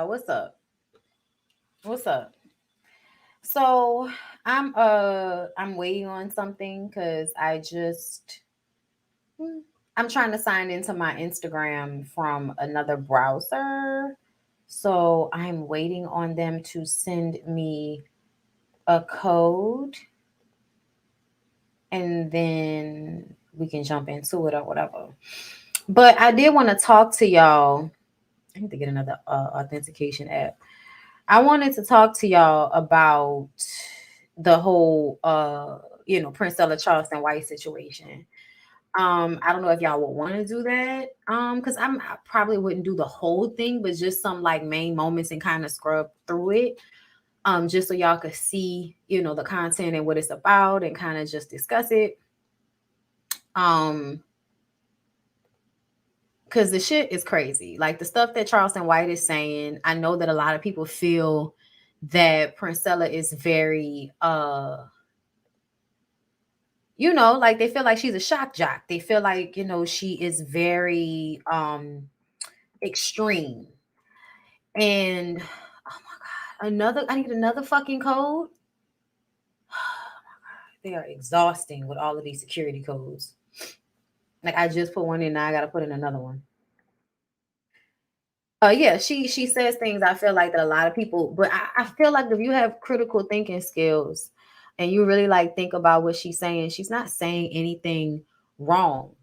y'all. What's up? What's up? So I'm waiting on something because I'm trying to sign into my Instagram from another browser. So I'm waiting on them to send me a code and then we can jump into it or whatever. But I did want to talk to y'all. I need to get another authentication app. I wanted to talk to y'all about the whole Prince Ella Charleston White situation. I don't know if y'all would want to do that. Because I probably wouldn't do the whole thing, but just some like main moments and kind of scrub through it. Just so y'all could see, the content and what it's about and kind of just discuss it. Because the shit is crazy. Like the stuff that Charleston White is saying, I know that a lot of people feel that Princella is very like they feel like she's a shock jock. They feel like, she is very extreme. And oh my god, I need another fucking code. They are exhausting with all of these security codes. Like I just put one in, now I gotta put in another one. Yeah, she says things I feel like that a lot of people, but I feel like if you have critical thinking skills and you really like think about what she's not saying anything wrong.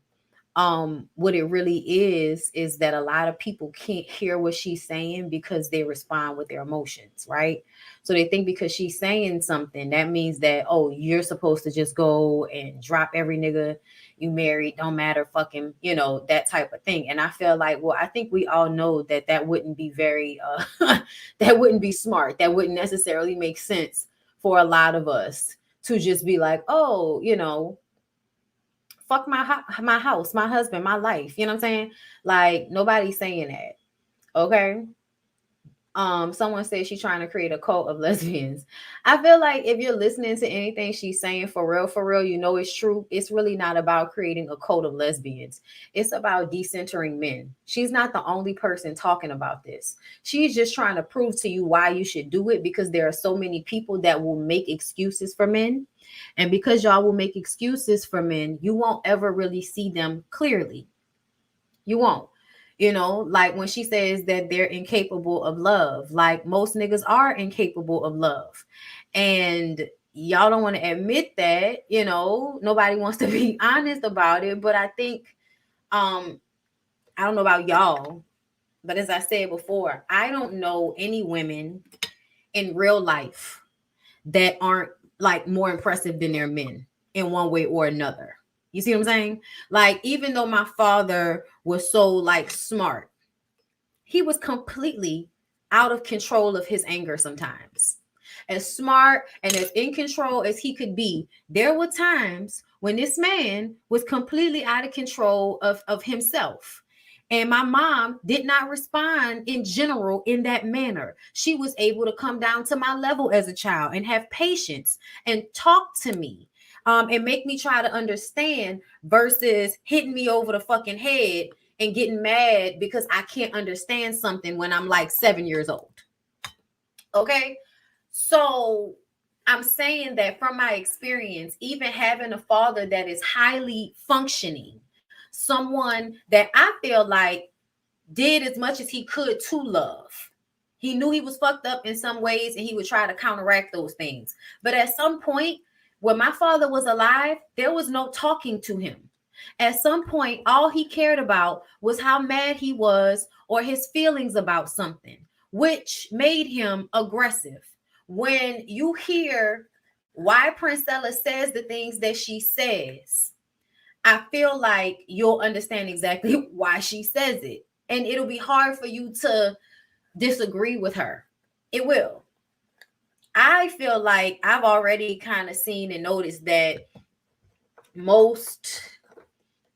What it really is that a lot of people can't hear what she's saying because they respond with their emotions, right? So they think because she's saying something, that means that, oh, you're supposed to just go and drop every nigga you married, don't matter, fucking, that type of thing. And I feel like, well, I think we all know that wouldn't be very that wouldn't be smart. That wouldn't necessarily make sense for a lot of us to just be like, oh, fuck my house, my husband, my life. You know what I'm saying? Like nobody's saying that. Okay. Someone said she's trying to create a cult of lesbians. I feel like if you're listening to anything she's saying for real, it's true. It's really not about creating a cult of lesbians. It's about decentering men. She's not the only person talking about this. She's just trying to prove to you why you should do it, because there are so many people that will make excuses for men. And because y'all will make excuses for men, you won't ever really see them clearly. You won't. Like when she says that they're incapable of love, like most niggas are incapable of love. And y'all don't want to admit that, nobody wants to be honest about it. But I think, I don't know about y'all, but as I said before, I don't know any women in real life that aren't like more impressive than their men in one way or another. You see what I'm saying? Like, even though my father was so like smart, he was completely out of control of his anger sometimes. As smart and as in control as he could be, there were times when this man was completely out of control of himself. And my mom did not respond in general in that manner. She was able to come down to my level as a child and have patience and talk to me, and make me try to understand versus hitting me over the fucking head and getting mad because I can't understand something when I'm like 7 years old. Okay. So I'm saying that from my experience, even having a father that is highly functioning, someone that I feel like did as much as he could to love. He knew he was fucked up in some ways and he would try to counteract those things. But at some point, when my father was alive, there was no talking to him. At some point, all he cared about was how mad he was or his feelings about something, which made him aggressive. When you hear why Princella says the things that she says, I feel like you'll understand exactly why she says it. And it'll be hard for you to disagree with her. It will. I feel like I've already kind of seen and noticed that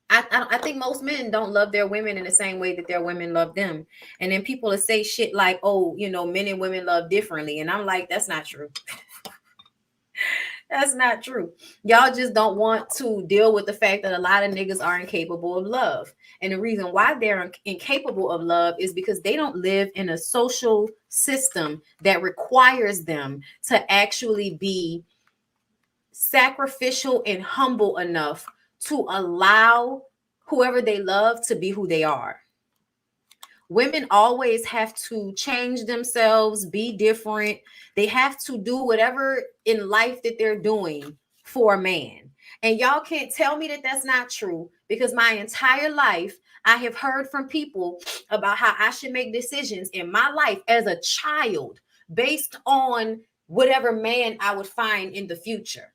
I think most men don't love their women in the same way that their women love them. And then people will say shit like, oh, men and women love differently. And I'm like, that's not true. That's not true. Y'all just don't want to deal with the fact that a lot of niggas are incapable of love. And the reason why they're incapable of love is because they don't live in a social system that requires them to actually be sacrificial and humble enough to allow whoever they love to be who they are. Women always have to change themselves, be different. They have to do whatever in life that they're doing for a man. And y'all can't tell me that that's not true, because my entire life, I have heard from people about how I should make decisions in my life as a child based on whatever man I would find in the future.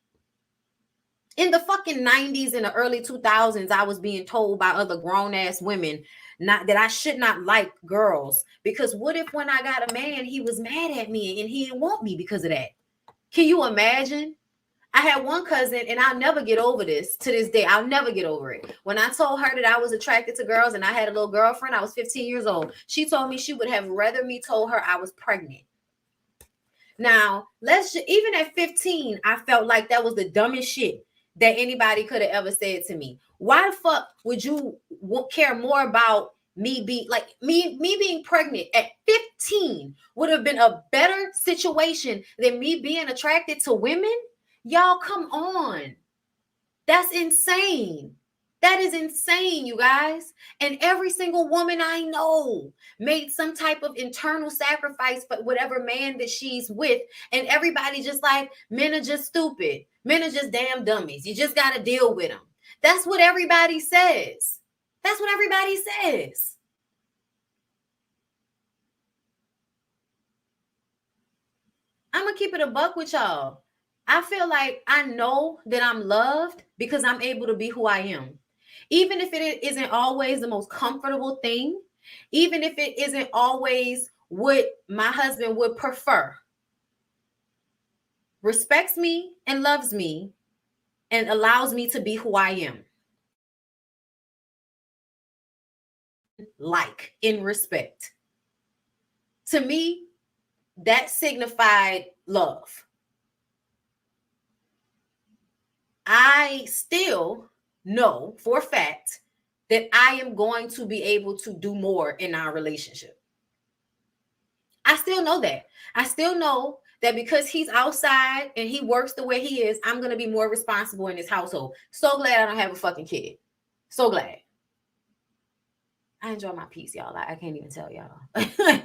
In the fucking 90s and the early 2000s, I was being told by other grown-ass women not that I should not like girls, because what if when I got a man, he was mad at me and he didn't want me because of that? Can you imagine? I had one cousin, and I'll never get over this to this day. I'll never get over it. When I told her that I was attracted to girls and I had a little girlfriend, I was 15 years old. She told me she would have rather me told her I was pregnant. Now, even at 15, I felt like that was the dumbest shit that anybody could have ever said to me. Why the fuck would you care more about me being pregnant at 15 would have been a better situation than me being attracted to women? Y'all, come on. That's insane. That is insane, you guys. And every single woman I know made some type of internal sacrifice for whatever man that she's with. And everybody just like, men are just stupid. Men are just damn dummies. You just got to deal with them. That's what everybody says. That's what everybody says. I'm going to keep it a buck with y'all. I feel like I know that I'm loved because I'm able to be who I am. Even if it isn't always the most comfortable thing, even if it isn't always what my husband would prefer, respects me and loves me and allows me to be who I am. Like, in respect. To me, that signified love. I still know for a fact that I am going to be able to do more in our relationship. I still know that. I still know that because he's outside and he works the way he is, I'm going to be more responsible in this household. So glad I don't have a fucking kid. So glad. I enjoy my peace, y'all. I can't even tell y'all.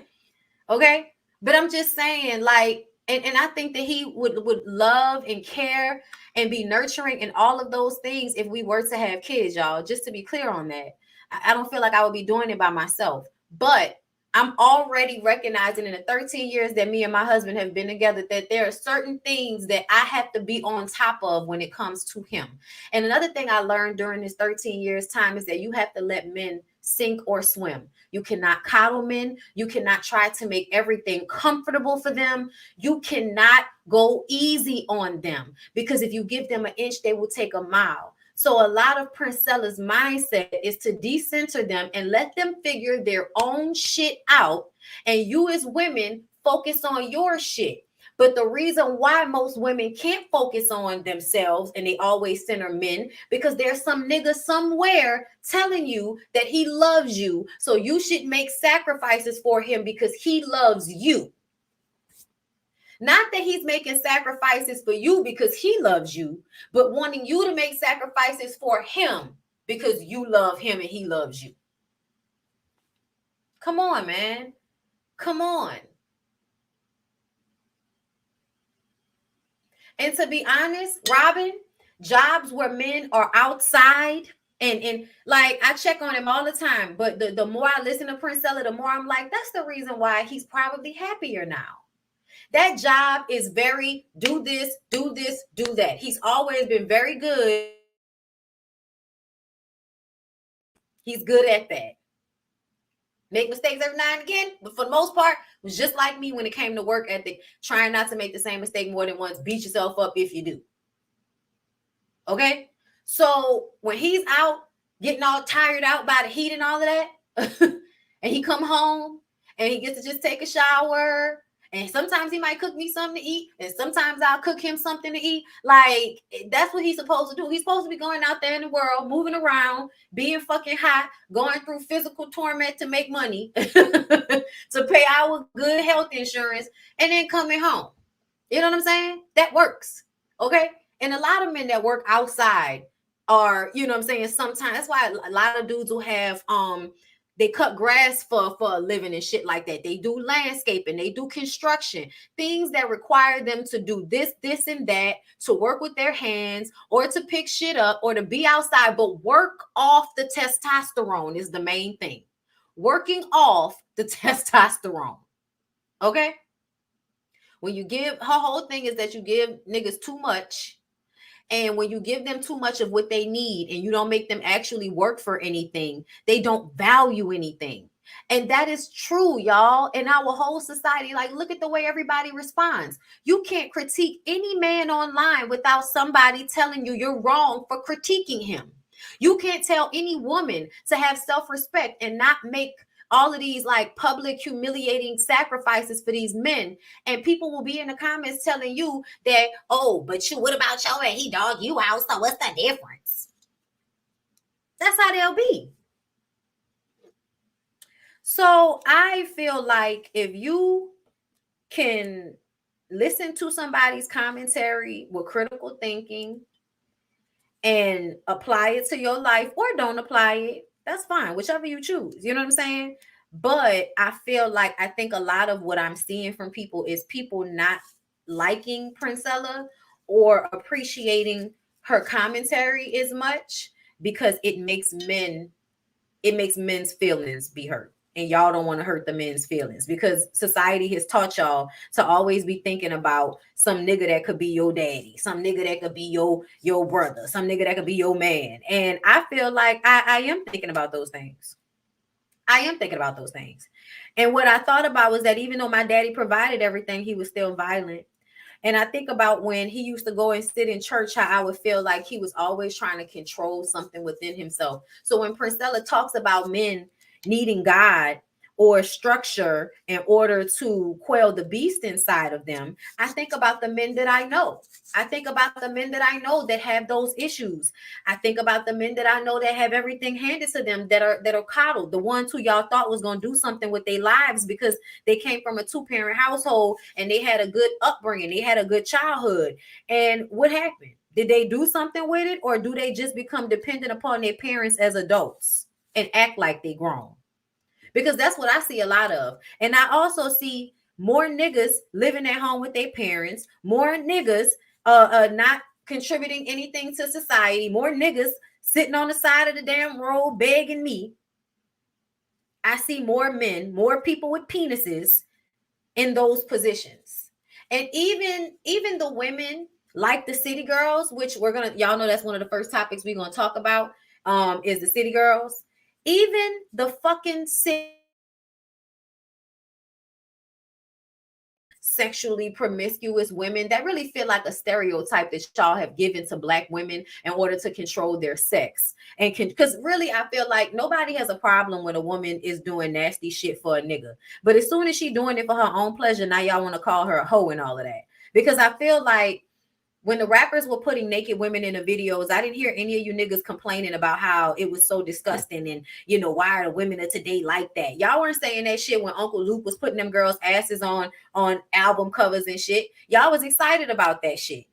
Okay? But I'm just saying, like, and I think that he would love and care and be nurturing and all of those things if we were to have kids, y'all. Just to be clear on that. I don't feel like I would be doing it by myself. But I'm already recognizing in the 13 years that me and my husband have been together that there are certain things that I have to be on top of when it comes to him. And another thing I learned during this 13 years time is that you have to let men sink or swim. You cannot coddle men. You cannot try to make everything comfortable for them. You cannot go easy on them, because if you give them an inch, they will take a mile. So a lot of Princella's mindset is to decenter them and let them figure their own shit out. And you as women focus on your shit. But the reason why most women can't focus on themselves and they always center men, because there's some nigga somewhere telling you that he loves you. So you should make sacrifices for him because he loves you. Not that he's making sacrifices for you because he loves you, but wanting you to make sacrifices for him because you love him and he loves you. Come on, man. Come on. And to be honest, Robin, jobs where men are outside and like I check on him all the time, but the more I listen to Princella, the more I'm like, that's the reason why he's probably happier now. That job is very do this, do that. He's always been very good. He's good at that. Make mistakes every now and again, but for the most part, was just like me when it came to work ethic, trying not to make the same mistake more than once. Beat yourself up if you do. Okay? So when he's out getting all tired out by the heat and all of that, and he come home and he gets to just take a shower And sometimes he might cook me something to eat, and sometimes I'll cook him something to eat. Like, that's what he's supposed to do. He's supposed to be going out there in the world, moving around, being fucking hot, going through physical torment to make money, to pay our good health insurance, and then coming home. You know what I'm saying? That works. Okay. And a lot of men that work outside are, you know what I'm saying, sometimes that's why a lot of dudes will have they cut grass for a living and shit like that. They do landscaping, they do construction, things that require them to do this, and that, to work with their hands or to pick shit up or to be outside, but work off the testosterone is the main thing. Working off the testosterone. Okay? When you give, her whole thing is that you give niggas too much. And when you give them too much of what they need and you don't make them actually work for anything, they don't value anything. And that is true, y'all. In our whole society, like, look at the way everybody responds. You can't critique any man online without somebody telling you you're wrong for critiquing him. You can't tell any woman to have self-respect and not make all of these like public humiliating sacrifices for these men, and people will be in the comments telling you that, oh, but you, what about your man? He dog you out, so what's the difference? That's how they'll be. So I feel like if you can listen to somebody's commentary with critical thinking and apply it to your life, or don't apply it, that's fine, whichever you choose. You know what I'm saying? But I feel like, I think a lot of what I'm seeing from people is people not liking Princella or appreciating her commentary as much, because it makes men's feelings be hurt. And y'all don't want to hurt the men's feelings, because society has taught y'all to always be thinking about some nigga that could be your daddy, some nigga that could be your brother, some nigga that could be your man. And I feel like I am thinking about those things. I am thinking about those things. And what I thought about was that even though my daddy provided everything, he was still violent. And I think about when he used to go and sit in church, how I would feel like he was always trying to control something within himself. So when Princella talks about men needing God or structure in order to quell the beast inside of them, I think about the men that I know. I think about the men that I know that have those issues. I think about the men that I know that have everything handed to them, that are coddled, the ones who y'all thought was going to do something with their lives because they came from a 2-parent household and they had a good upbringing, they had a good childhood. And what happened? Did they do something with it, or do they just become dependent upon their parents as adults and act like they grown? Because that's what I see a lot of. And I also see more niggas living at home with their parents, more niggas not contributing anything to society, more niggas sitting on the side of the damn road begging me. I see more men, more people with penises in those positions. And even the women, like the city girls, which y'all know that's one of the first topics we're gonna talk about, is the city girls. Even the fucking sexually promiscuous women that really feel like a stereotype that y'all have given to Black women in order to control their sex. And because really, I feel like nobody has a problem when a woman is doing nasty shit for a nigga. But as soon as she doing it for her own pleasure, now y'all want to call her a hoe and all of that. Because I feel like when the rappers were putting naked women in the videos, I didn't hear any of you niggas complaining about how it was so disgusting and, you know, why are the women of today like that? Y'all weren't saying that shit when Uncle Luke was putting them girls' asses on album covers and shit. Y'all was excited about that shit.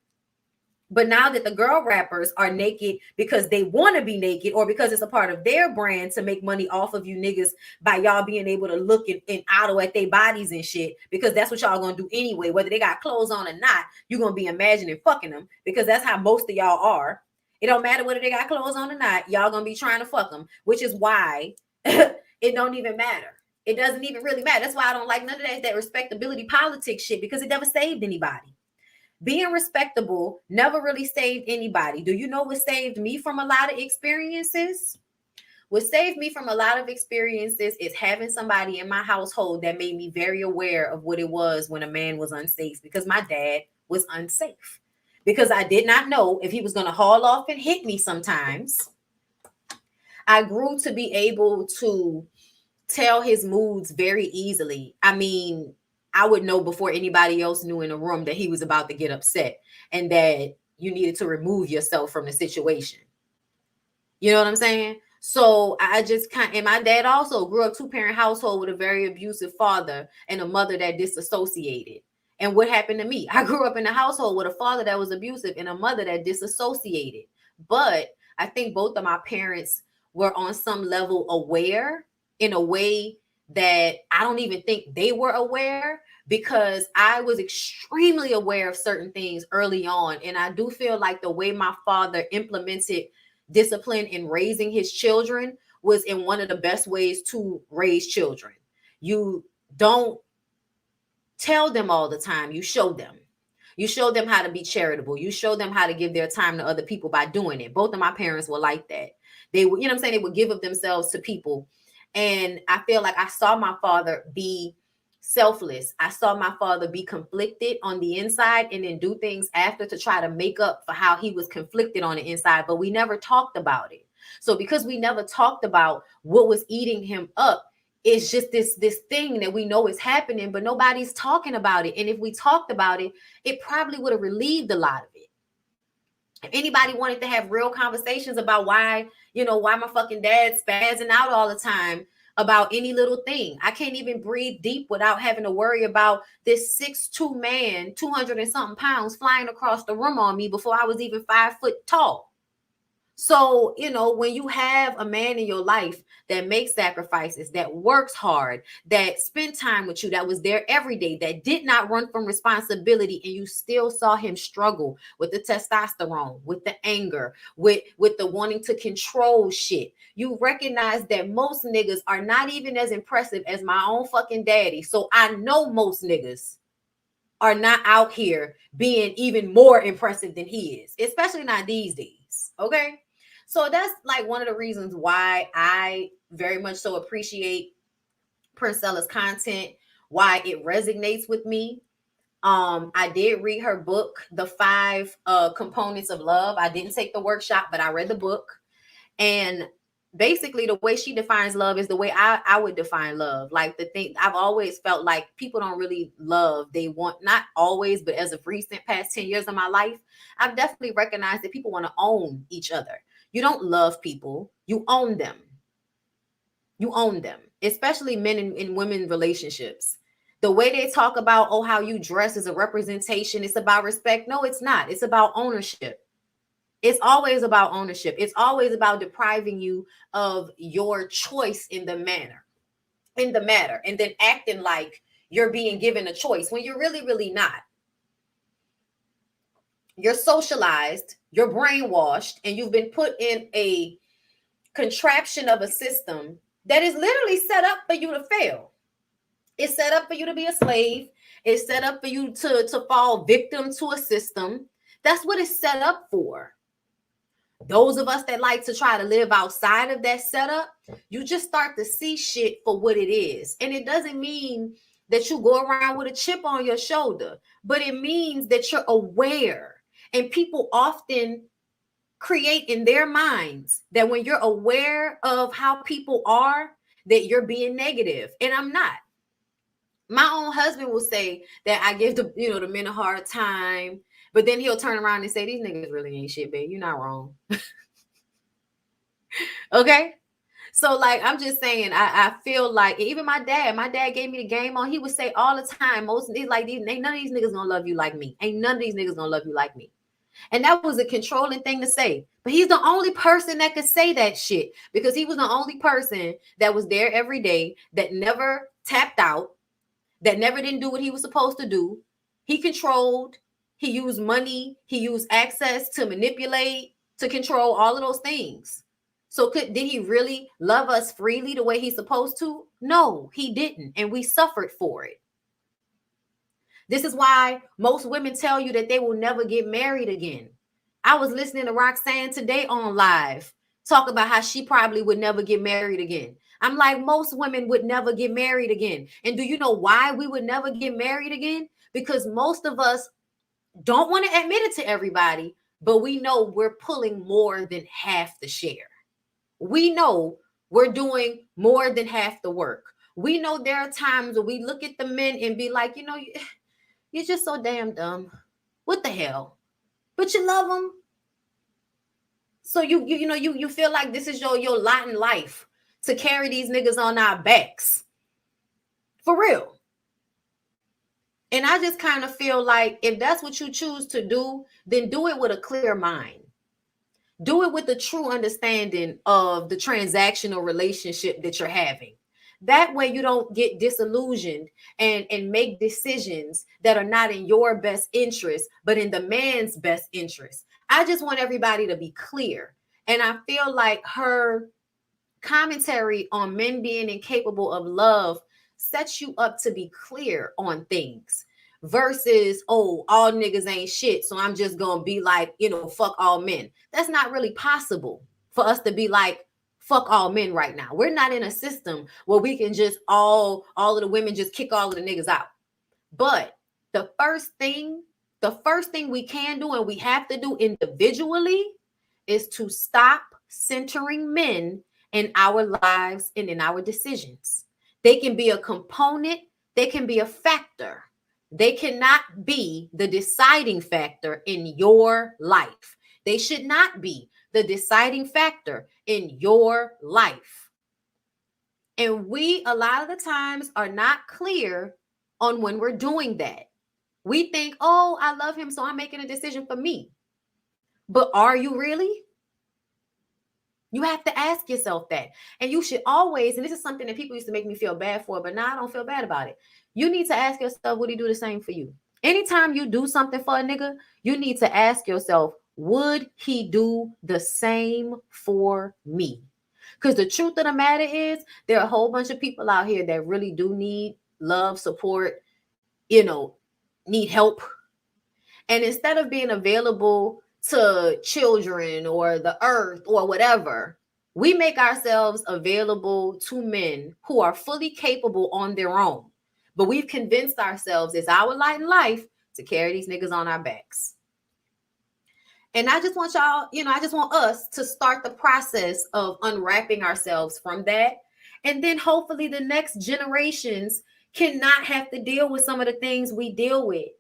But now that the girl rappers are naked because they want to be naked, or because it's a part of their brand to make money off of you niggas by y'all being able to look and idle at their bodies and shit, because that's what y'all gonna do anyway, whether they got clothes on or not, you're gonna be imagining fucking them, because that's how most of y'all are. It don't matter whether they got clothes on or not, y'all gonna be trying to fuck them, which is why it don't even matter. It doesn't even really matter. That's why I don't like none of that respectability politics shit, because it never saved anybody. Being respectable never really saved anybody. Do you know what saved me from a lot of experiences? What saved me from a lot of experiences is having somebody in my household that made me very aware of what it was when a man was unsafe, because my dad was unsafe. Because I did not know if he was going to haul off and hit me sometimes. I grew to be able to tell his moods very easily. I mean, I would know before anybody else knew in the room that he was about to get upset and that you needed to remove yourself from the situation. You know what I'm saying? So I just and my dad also grew up 2-parent household with a very abusive father and a mother that disassociated. And what happened to me? I grew up in a household with a father that was abusive and a mother that disassociated. But I think both of my parents were on some level aware in a way that I don't even think they were aware, because I was extremely aware of certain things early on. And I do feel like the way my father implemented discipline in raising his children was in one of the best ways to raise children. You don't tell them all the time, you show them. You show them how to be charitable. You show them how to give their time to other people by doing it. Both of my parents were like that. They would, you know what I'm saying? They would give of themselves to people. And I feel like I saw my father be selfless. I saw my father be conflicted on the inside and then do things after to try to make up for how he was conflicted on the inside, but we never talked about it. So because we never talked about what was eating him up, it's just this thing that we know is happening, but nobody's talking about it. And if we talked about it, it probably would have relieved a lot of it. If anybody wanted to have real conversations about why my fucking dad's spazzing out all the time about any little thing. I can't even breathe deep without having to worry about this 6'2" man, 200 and something pounds flying across the room on me before I was even 5 foot tall. So, when you have a man in your life that makes sacrifices, that works hard, that spent time with you, that was there every day, that did not run from responsibility, and you still saw him struggle with the testosterone, with the anger, with the wanting to control shit, you recognize that most niggas are not even as impressive as my own fucking daddy. So I know most niggas are not out here being even more impressive than he is, especially not these days. Okay. So that's like one of the reasons why I very much so appreciate Princella's content, why it resonates with me. I did read her book, The 5 Components of Love. I didn't take the workshop, but I read the book. And basically the way she defines love is the way I would define love. Like the thing I've always felt like people don't really love. They want, not always, but as of recent past 10 years of my life, I've definitely recognized that people want to own each other. You don't love people, you own them. You own them, especially men in women relationships. The way they talk about, oh, how you dress is a representation, it's about respect. No, it's not. It's about ownership. It's always about ownership. It's always about depriving you of your choice in the matter, and then acting like you're being given a choice when you're really, really not. You're socialized, you're brainwashed, and you've been put in a contraption of a system that is literally set up for you to fail. It's set up for you to be a slave. It's set up for you to fall victim to a system. That's what it's set up for. Those of us that like to try to live outside of that setup, you just start to see shit for what it is. And it doesn't mean that you go around with a chip on your shoulder, but it means that you're aware. And people often create in their minds that when you're aware of how people are, that you're being negative. And I'm not. My own husband will say that I give the men a hard time, but then he'll turn around and say, these niggas really ain't shit, babe. You're not wrong. Okay. So like, I'm just saying, I feel like even my dad gave me the game on. He would say all the time, ain't none of these niggas gonna love you like me. Ain't none of these niggas gonna love you like me. And that was a controlling thing to say. But he's the only person that could say that shit, because he was the only person that was there every day, that never tapped out, that never didn't do what he was supposed to do. He controlled, he used money, he used access to manipulate, to control all of those things. So did he really love us freely the way he's supposed to? No, he didn't. And we suffered for it. This is why most women tell you that they will never get married again. I was listening to Roxanne today on live talk about how she probably would never get married again. I'm like, most women would never get married again. And do you know why we would never get married again? Because most of us don't want to admit it to everybody, but we know we're pulling more than half the share. We know we're doing more than half the work. We know there are times where we look at the men and be like, you know, you're just so damn dumb. What the hell? But you love them. So you feel like this is your lot in life to carry these niggas on our backs. For real. And I just kind of feel like if that's what you choose to do, then do it with a clear mind. Do it with the true understanding of the transactional relationship that you're having. That way you don't get disillusioned and make decisions that are not in your best interest, but in the man's best interest. I just want everybody to be clear. And I feel like her commentary on men being incapable of love sets you up to be clear on things versus, oh, all niggas ain't shit, so I'm just gonna be like, fuck all men. That's not really possible for us to be like, fuck all men right now. We're not in a system where we can just all of the women just kick all of the niggas out. But the first thing we can do and we have to do individually is to stop centering men in our lives and in our decisions. They can be a component, they can be a factor. They cannot be the deciding factor in your life. They should not be the deciding factor in your life. And we, a lot of the times, are not clear on when we're doing that. We think, oh, I love him, so I'm making a decision for me. But are you really? You have to ask yourself that. And you should always, and this is something that people used to make me feel bad for, but now I don't feel bad about it. You need to ask yourself, would he do the same for you? Anytime you do something for a nigga, you need to ask yourself, would he do the same for me? Because the truth of the matter is, there are a whole bunch of people out here that really do need love, support, need help. And instead of being available to children or the earth or whatever, we make ourselves available to men who are fully capable on their own. But we've convinced ourselves it's our lot in life to carry these niggas on our backs. And I just want y'all, I just want us to start the process of unwrapping ourselves from that. And then hopefully the next generations cannot have to deal with some of the things we deal with.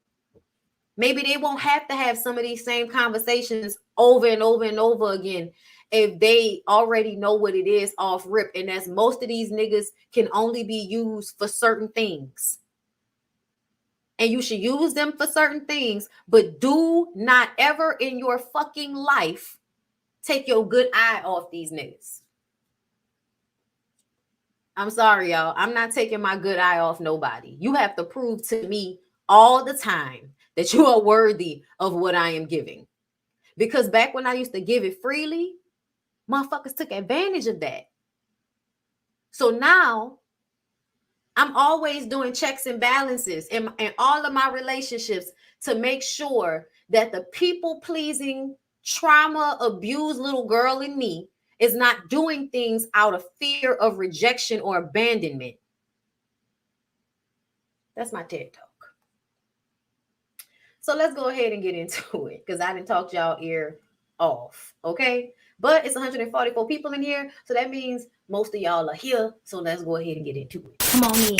Maybe they won't have to have some of these same conversations over and over and over again if they already know what it is off rip. And as most of these niggas can only be used for certain things. And you should use them for certain things, but do not ever in your fucking life take your good eye off these niggas. I'm sorry, y'all. I'm not taking my good eye off nobody. You have to prove to me all the time that you are worthy of what I am giving. Because back when I used to give it freely, motherfuckers took advantage of that. So now I'm always doing checks and balances in all of my relationships to make sure that the people-pleasing, trauma-abused little girl in me is not doing things out of fear of rejection or abandonment. That's my TED Talk. So let's go ahead and get into it because I didn't talk y'all ear off, okay? But it's 144 people in here, so that means most of y'all are here. So let's go ahead and get into it. Come on in,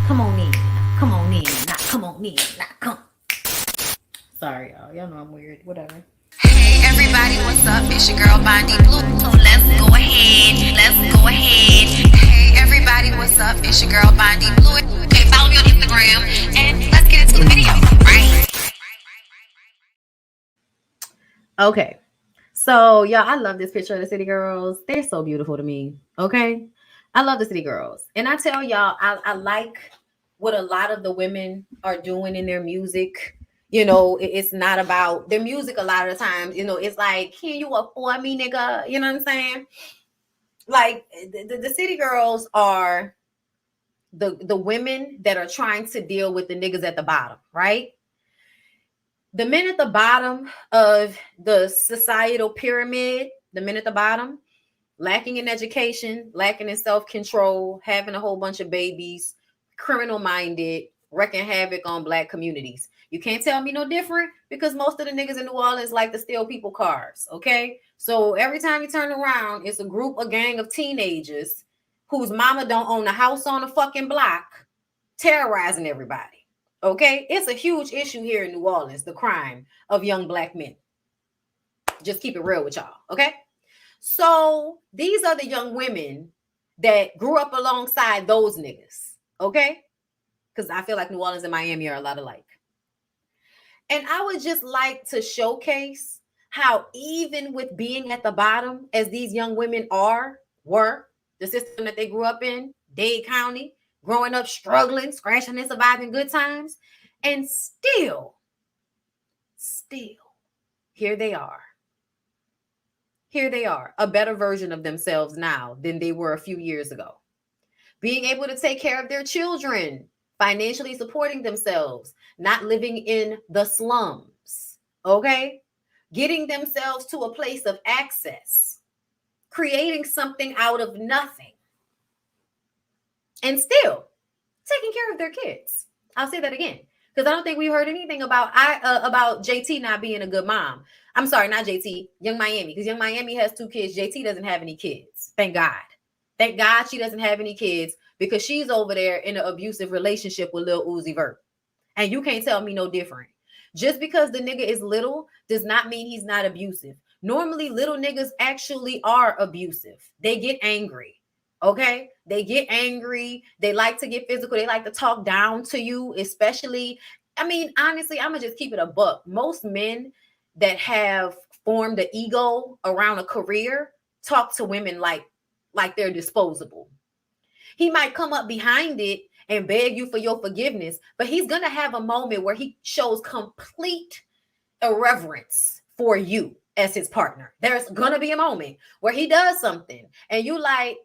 come on in, come on in, not come on in, not come. Sorry, y'all. Y'all know I'm weird. Whatever. Hey everybody, what's up? It's your girl BondyBlue. So let's go ahead. Hey everybody, what's up? It's your girl BondyBlue. Okay, follow me on Instagram and let's get into the video, right? Okay. So, y'all, I love this picture of the City Girls. They're so beautiful to me. Okay. I love the City Girls. And I tell y'all, I like what a lot of the women are doing in their music. It's not about their music a lot of the times. It's like, can you afford me, nigga? You know what I'm saying? Like the City Girls are the women that are trying to deal with the niggas at the bottom, right? The men at the bottom of the societal pyramid, the men at the bottom, lacking in education, lacking in self-control, having a whole bunch of babies, criminal-minded, wreaking havoc on Black communities. You can't tell me no different because most of the niggas in New Orleans like to steal people cars, okay? So every time you turn around, it's a gang of teenagers whose mama don't own a house on a fucking block, terrorizing everybody. Okay? It's a huge issue here in New Orleans, the crime of young black men. Just keep it real with y'all. Okay? So these are the young women that grew up alongside those niggas. Okay? Because I feel like New Orleans and Miami are a lot alike. And I would just like to showcase how even with being at the bottom, as these young women were, the system that they grew up in, Dade County, growing up struggling, scratching and surviving good times, and still, here they are. Here they are, a better version of themselves now than they were a few years ago. Being able to take care of their children, financially supporting themselves, not living in the slums, okay? Getting themselves to a place of access, creating something out of nothing, and still taking care of their kids. I'll say that again, because I don't think we heard anything about JT not being a good mom. I'm sorry, not JT, Young Miami, because Young Miami has 2 kids. JT doesn't have any kids. Thank God. Thank God she doesn't have any kids, because she's over there in an abusive relationship with Lil Uzi Vert. And you can't tell me no different. Just because the nigga is little does not mean he's not abusive. Normally, little niggas actually are abusive. They get angry. Okay? They get angry. They like to get physical. They like to talk down to you, especially. I mean, honestly, I'm going to just keep it a buck. Most men that have formed an ego around a career talk to women like they're disposable. He might come up behind it and beg you for your forgiveness, but he's going to have a moment where he shows complete irreverence for you as his partner. There's going to be a moment where he does something and you like,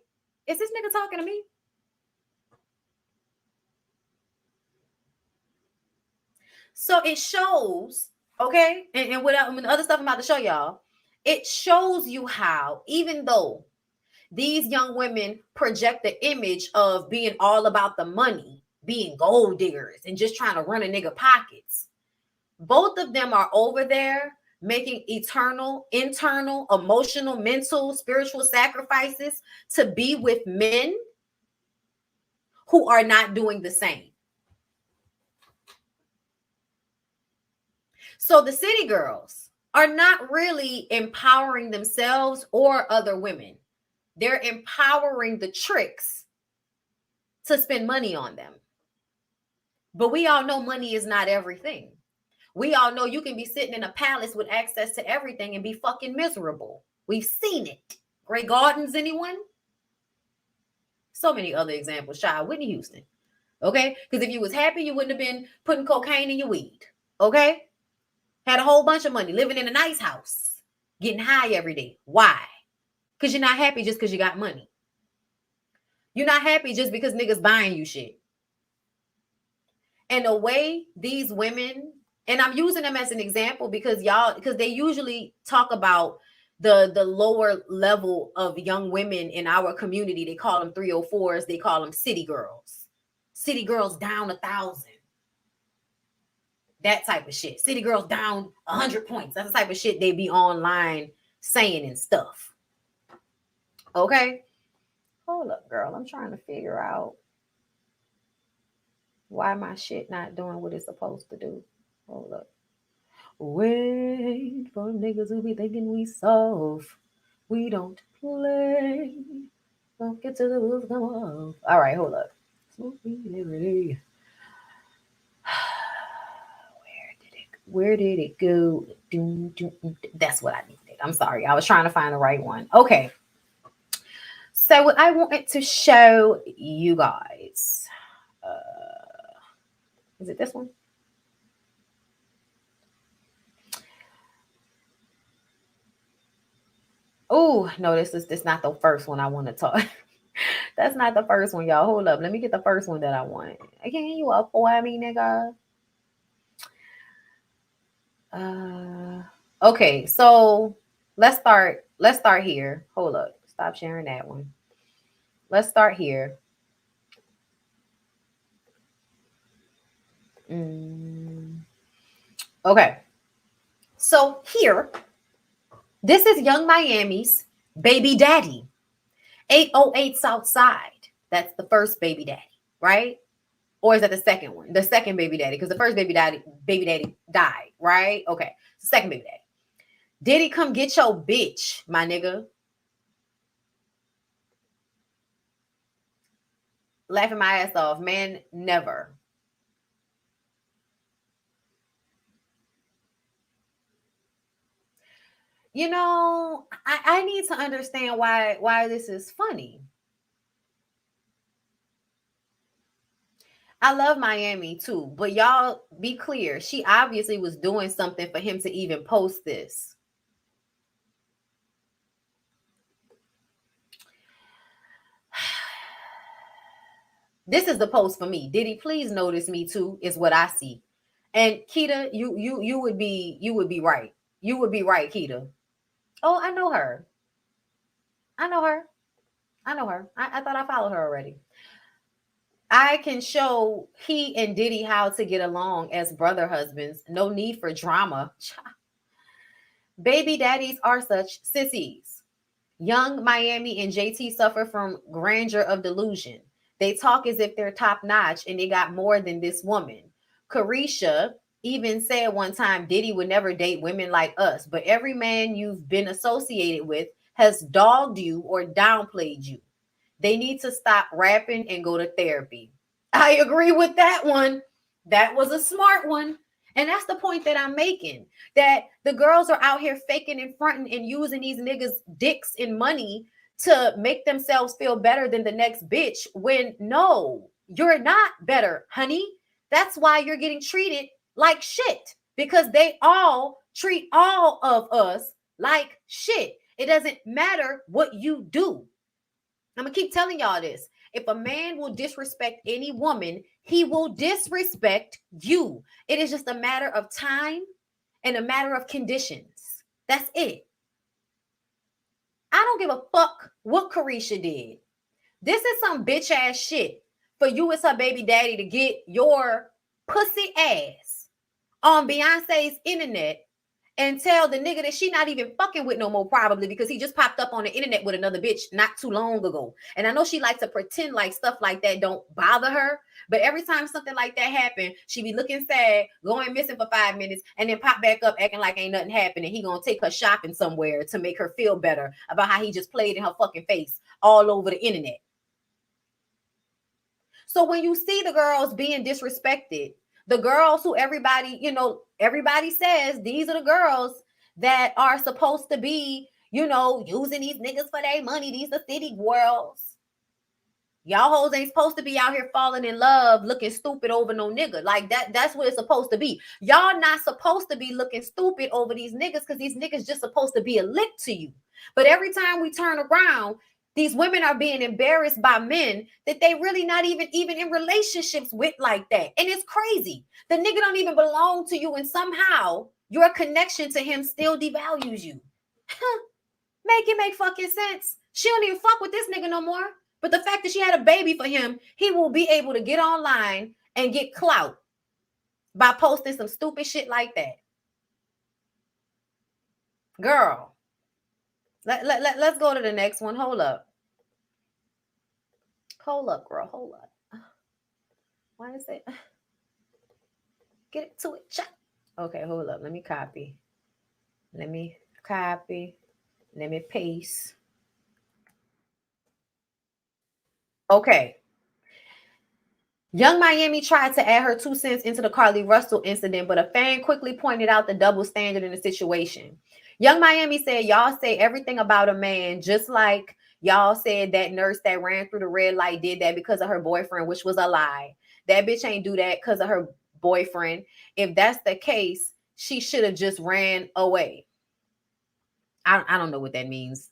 is this nigga talking to me? So it shows, okay? And what the other stuff I'm about to show y'all, it shows you how, even though these young women project the image of being all about the money, being gold diggers, and just trying to run a nigga pockets, both of them are over there making internal, emotional, mental, spiritual sacrifices to be with men who are not doing the same. So the city girls are not really empowering themselves or other women. They're empowering the tricks to spend money on them. But we all know money is not everything. We all know you can be sitting in a palace with access to everything and be fucking miserable. We've seen it. Grey Gardens, anyone? So many other examples. Whitney Houston. Okay? Because if you was happy, you wouldn't have been putting cocaine in your weed. Okay? Had a whole bunch of money, living in a nice house, getting high every day. Why? Because you're not happy just because you got money. You're not happy just because niggas buying you shit. And the way these women, and I'm using them as an example because they usually talk about the lower level of young women in our community. They call them 304s. They call them city girls. City girls down 1,000. That type of shit. City girls down 100 points. That's the type of shit they be online saying and stuff. Okay? Hold up, girl. I'm trying to figure out why my shit not doing what it's supposed to do. Hold up. Wait for niggas who be thinking we soft. We don't play. Don't get to the wheels come off. All right, hold up. Where did it go? That's what I needed. I'm sorry. I was trying to find the right one. Okay. So what I wanted to show you guys. Is it this one? Oh, no, this is not the first one I want to talk. That's not the first one, y'all. Hold up. Let me get the first one that I want. Can you up for me, nigga? Okay, so let's start here. Hold up. Stop sharing that one. Let's start here. Okay. So here, this is Young Miami's baby daddy. 808 Southside. That's the first baby daddy, right? Or is that the second one? The second baby daddy, because the first baby daddy died, right? Okay, second baby daddy. Diddy, come get your bitch, my nigga. Laughing my ass off, man. Never. You know, I need to understand why this is funny. I love Miami too, but y'all be clear. She obviously was doing something for him to even post this. This is the post for me. Diddy, please notice me too, is what I see. And Keita, you would be right. You would be right, Keita. Oh, I know her. I know her. I know her. I thought I followed her already. I can show he and Diddy how to get along as brother husbands. No need for drama. Baby daddies are such sissies. Young Miami and JT suffer from grandeur of delusion. They talk as if they're top notch and they got more than this woman. Carisha even said one time Diddy would never date women like us, but every man you've been associated with has dogged you or downplayed you. They need to stop rapping and go to therapy. I agree with that one. That was a smart one. And that's the point that I'm making, that the girls are out here faking and fronting and using these niggas' dicks and money to make themselves feel better than the next bitch, when no, you're not better, honey. That's why you're getting treated like shit, because they all treat all of us like shit. It doesn't matter what you do. I'm gonna keep telling y'all this. If a man will disrespect any woman, he will disrespect you. It is just a matter of time and a matter of conditions. That's it. I don't give a fuck what Carisha did. This is some bitch ass shit for you as her baby daddy to get your pussy ass on Beyonce's internet and tell the nigga that she not even fucking with no more, probably because he just popped up on the internet with another bitch not too long ago. And I know she likes to pretend like stuff like that don't bother her, but every time something like that happen, she be looking sad, going missing for 5 minutes, and then pop back up acting like ain't nothing happened, and he gonna take her shopping somewhere to make her feel better about how he just played in her fucking face all over the internet. So when you see the girls being disrespected, the girls who everybody says these are the girls that are supposed to be, using these niggas for their money. These are city girls. Y'all hoes ain't supposed to be out here falling in love, looking stupid over no nigga. Like that's what it's supposed to be. Y'all not supposed to be looking stupid over these niggas, because these niggas just supposed to be a lick to you. But every time we turn around, these women are being embarrassed by men that they really not even in relationships with like that. And it's crazy. The nigga don't even belong to you, and somehow your connection to him still devalues you. Make it make fucking sense. She don't even fuck with this nigga no more. But the fact that she had a baby for him, he will be able to get online and get clout by posting some stupid shit like that. Girl, let's go to the next one. Hold up, girl. Hold up. Why is it? Get it to it. Chat. Okay, hold up. Let me copy. Let me paste. Okay. Young Miami tried to add her 2 cents into the Carly Russell incident, but a fan quickly pointed out the double standard in the situation. Young Miami said, y'all say everything about a man, just like y'all said that nurse that ran through the red light did that because of her boyfriend, which was a lie. That bitch ain't do that because of her boyfriend. If that's the case, she should have just ran away. I don't know what that means.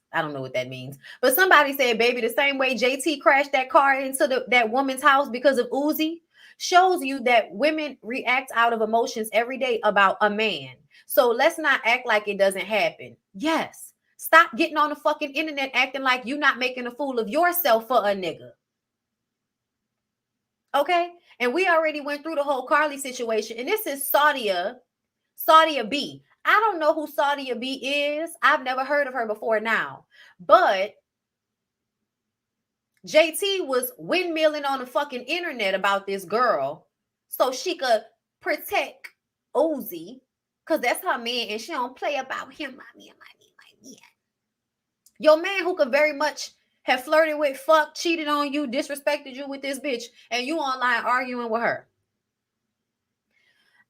But somebody said, baby, the same way JT crashed that car into that woman's house because of Uzi shows you that women react out of emotions every day about a man. So let's not act like it doesn't happen. Yes. Stop getting on the fucking internet acting like you're not making a fool of yourself for a nigga. Okay? And we already went through the whole Carly situation. And this is Saudia B. I don't know who Saudia B is. I've never heard of her before now. But JT was windmilling on the fucking internet about this girl so she could protect Uzi, because that's her man and she don't play about him, my man, my man, my man. Your man who could very much have flirted with, fuck, cheated on you, disrespected you with this bitch, and you online arguing with her.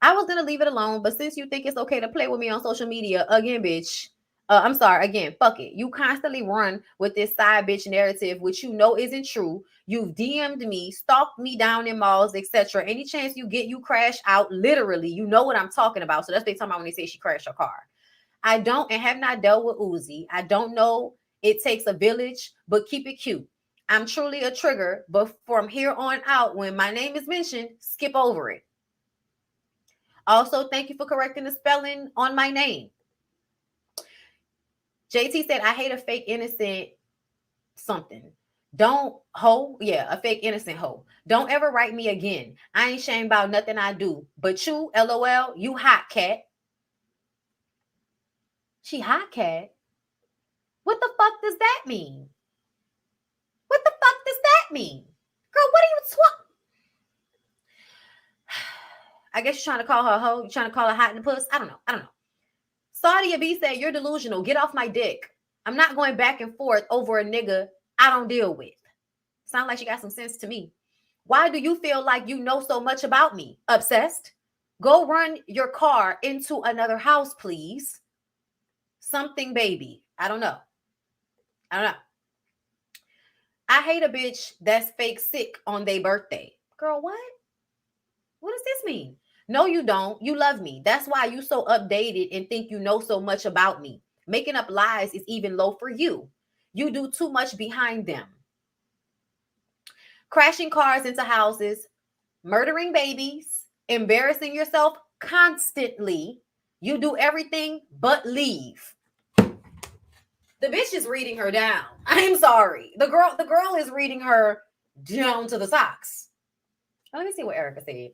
I was gonna leave it alone, but since you think it's okay to play with me on social media, again, bitch. I'm sorry, again, fuck it. You constantly run with this side bitch narrative, which you know isn't true. You've DM'd me, stalked me down in malls, etc. Any chance you get, you crash out. Literally, you know what I'm talking about. So that's what they talking about when they say she crashed her car. I don't and have not dealt with Uzi. I don't know. It takes a village, but keep it cute. I'm truly a trigger, but from here on out, when my name is mentioned, skip over it. Also, thank you for correcting the spelling on my name. JT said, I hate a fake innocent something. Don't hoe. Yeah, a fake innocent hoe. Don't ever write me again. I ain't ashamed about nothing I do. But you, LOL, you hot cat. She hot cat. What the fuck does that mean? What the fuck does that mean? Girl, what are you I guess you're trying to call her a hoe. You're trying to call her hot in the puss. I don't know. Sadia B said, you're delusional. Get off my dick. I'm not going back and forth over a nigga I don't deal with. Sound like she got some sense to me. Why do you feel like you know so much about me? Obsessed? Go run your car into another house, please. Something, baby. I don't know. I hate a bitch that's fake sick on their birthday. Girl, what? What does this mean? No, you don't. You love me. That's why you so updated and think you know so much about me. Making up lies is even low for you. You do too much behind them. Crashing cars into houses, murdering babies, embarrassing yourself constantly. You do everything but leave. The bitch is reading her down. I'm sorry. The girl is reading her down to the socks. Let me see what Erica said.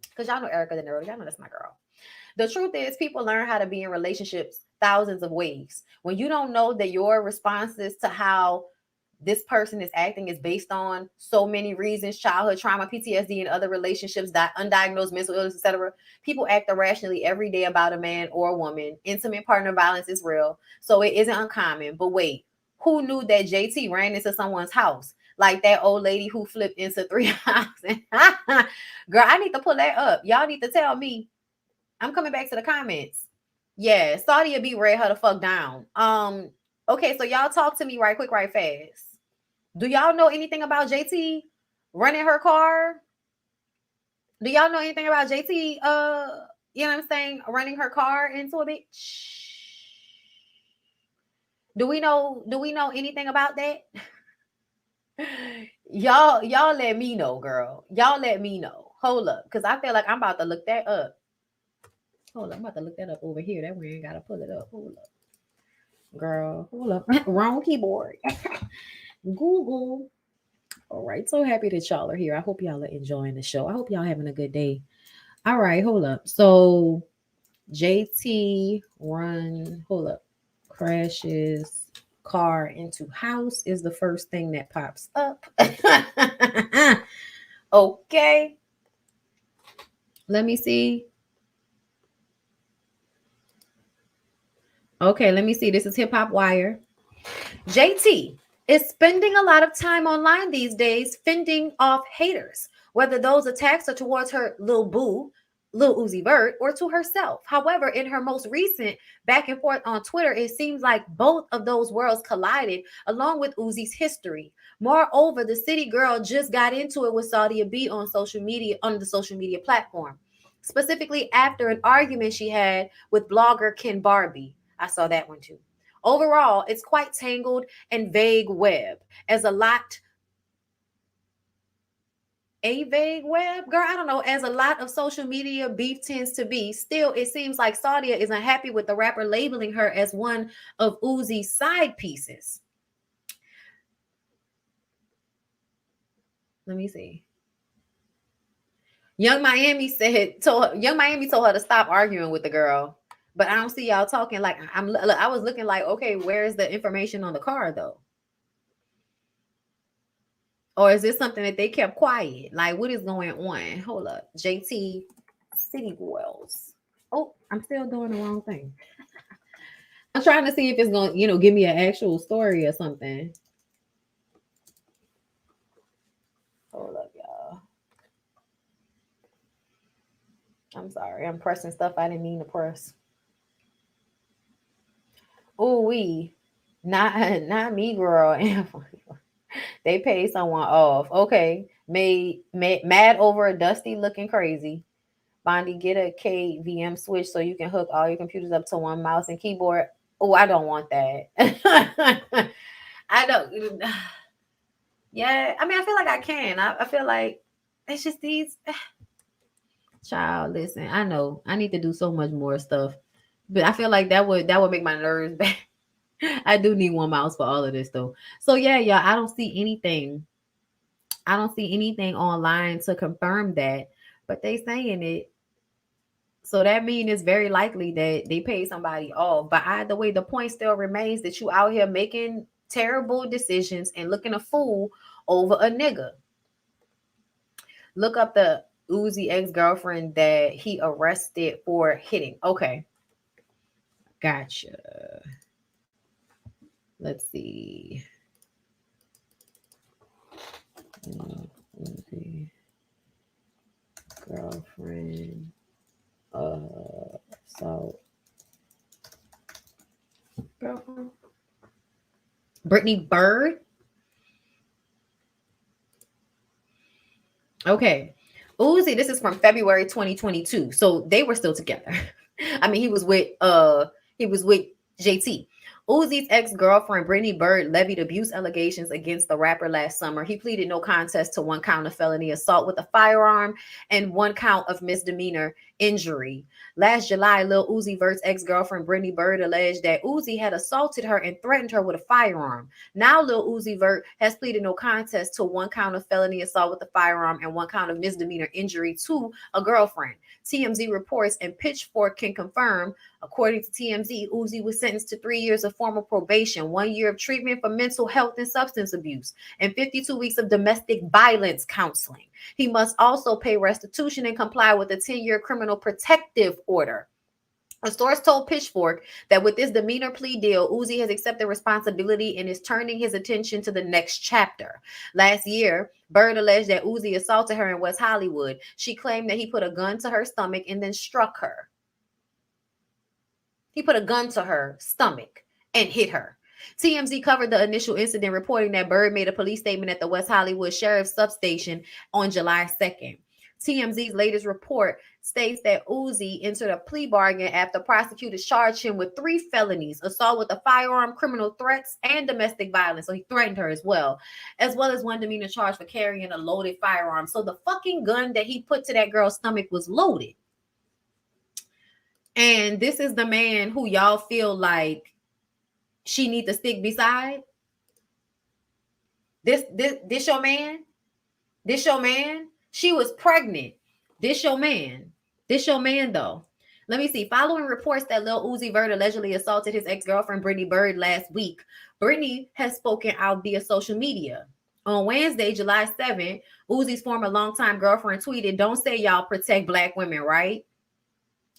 Because y'all know Erica the Nerd. Y'all know that's my girl. The truth is, people learn how to be in relationships thousands of ways. When you don't know that your responses to how this person is acting is based on so many reasons, childhood trauma, PTSD, and other relationships, that undiagnosed mental illness, etc. People act irrationally every day about a man or a woman. Intimate partner violence is real, so it isn't uncommon. But wait, who knew that JT ran into someone's house? Like that old lady who flipped into 3 houses. Girl, I need to pull that up. Y'all need to tell me. I'm coming back to the comments. Yeah, Sadia B read her the fuck down. Okay, so y'all talk to me right quick, right fast. Do y'all know anything about JT running her car? Do y'all know anything about JT you know what I'm saying, running her car into a bitch? Do we know anything about that? Y'all let me know, girl. Y'all let me know. Hold up, because I feel like I'm about to look that up. Hold up, I'm about to look that up over here. That way I ain't gotta pull it up. Hold up. Girl, hold up. Wrong keyboard. Google. All right. So happy that y'all are here. I hope y'all are enjoying the show. I hope y'all having a good day. All right, hold up. So JT hold up, crashes car into house is the first thing that pops up. Okay. Let me see. Okay, let me see. This is Hip Hop Wire. JT is spending a lot of time online these days fending off haters, whether those attacks are towards her little boo, Lil Uzi Vert, or to herself. However, in her most recent back and forth on Twitter, it seems like both of those worlds collided along with Uzi's history. Moreover, the city girl just got into it with Sadia B on the social media platform, specifically after an argument she had with blogger Ken Barbie. I saw that one too. Overall, it's quite tangled and vague web, as a lot girl, I don't know, as a lot of social media beef tends to be. Still, it seems like Sadia is unhappy with the rapper labeling her as one of Uzi's side pieces. Let me see. Young Miami told her to stop arguing with the girl. But I don't see y'all talking like I was looking like, okay, where's the information on the car though? Or is this something that they kept quiet? Like, what is going on? Hold up. JT City Wells. Oh, I'm still doing the wrong thing. I'm trying to see if it's going to, give me an actual story or something. Hold up, y'all. I'm sorry. I'm pressing stuff I didn't mean to press. Oh, not me, girl. They paid someone off. Okay. Mad over a Dusty looking crazy. Bondi, get a KVM switch so you can hook all your computers up to one mouse and keyboard. Oh, I don't want that. I don't. Yeah, I mean, I feel like I can. I feel like it's just these. Child, listen, I know I need to do so much more stuff, but I feel like that would make my nerves bad. I do need one mouse for all of this though. So yeah, y'all, I don't see anything. I don't see anything online to confirm that, but they saying it. So that means it's very likely that they paid somebody off. But either way, the point still remains that you out here making terrible decisions and looking a fool over a nigga. Look up the Uzi ex-girlfriend that he arrested for hitting. Okay. Gotcha. Let's see. Uzi girlfriend. So girlfriend. Brittany Bird. Okay. Uzi, this is from February 2022. So they were still together. I mean, he was with JT. Uzi's ex-girlfriend Brittany Bird levied abuse allegations against the rapper last summer. He pleaded no contest to one count of felony assault with a firearm and one count of misdemeanor injury. Last July, Lil Uzi Vert's ex-girlfriend Brittany Bird alleged that Uzi had assaulted her and threatened her with a firearm. Now Lil Uzi Vert has pleaded no contest to one count of felony assault with a firearm and one count of misdemeanor injury to a girlfriend. TMZ reports and Pitchfork can confirm. According to TMZ, Uzi was sentenced to 3 years of formal probation, 1 year of treatment for mental health and substance abuse, and 52 weeks of domestic violence counseling. He must also pay restitution and comply with a 10-year criminal protective order. A source told Pitchfork that with this demeanor plea deal, Uzi has accepted responsibility and is turning his attention to the next chapter. Last year, Bird alleged that Uzi assaulted her in West Hollywood. She claimed that he put a gun to her stomach and then struck her. He put a gun to her stomach and hit her. TMZ covered the initial incident, reporting that Bird made a police statement at the West Hollywood Sheriff's Substation on July 2nd. TMZ's latest report states that Uzi entered a plea bargain after prosecutors charged him with 3 felonies: assault with a firearm, criminal threats, and domestic violence. So he threatened her as well as one demeanor charge for carrying a loaded firearm. So the fucking gun that he put to that girl's stomach was loaded. And this is the man who y'all feel like she need to stick beside. This your man? This your man? She was pregnant. This your man. This your man though. Let me see. Following reports that Lil Uzi Vert allegedly assaulted his ex-girlfriend Brittany Bird last week, Brittany has spoken out via social media. On Wednesday, July 7th, Uzi's former longtime girlfriend tweeted, "Don't say y'all protect Black women, right?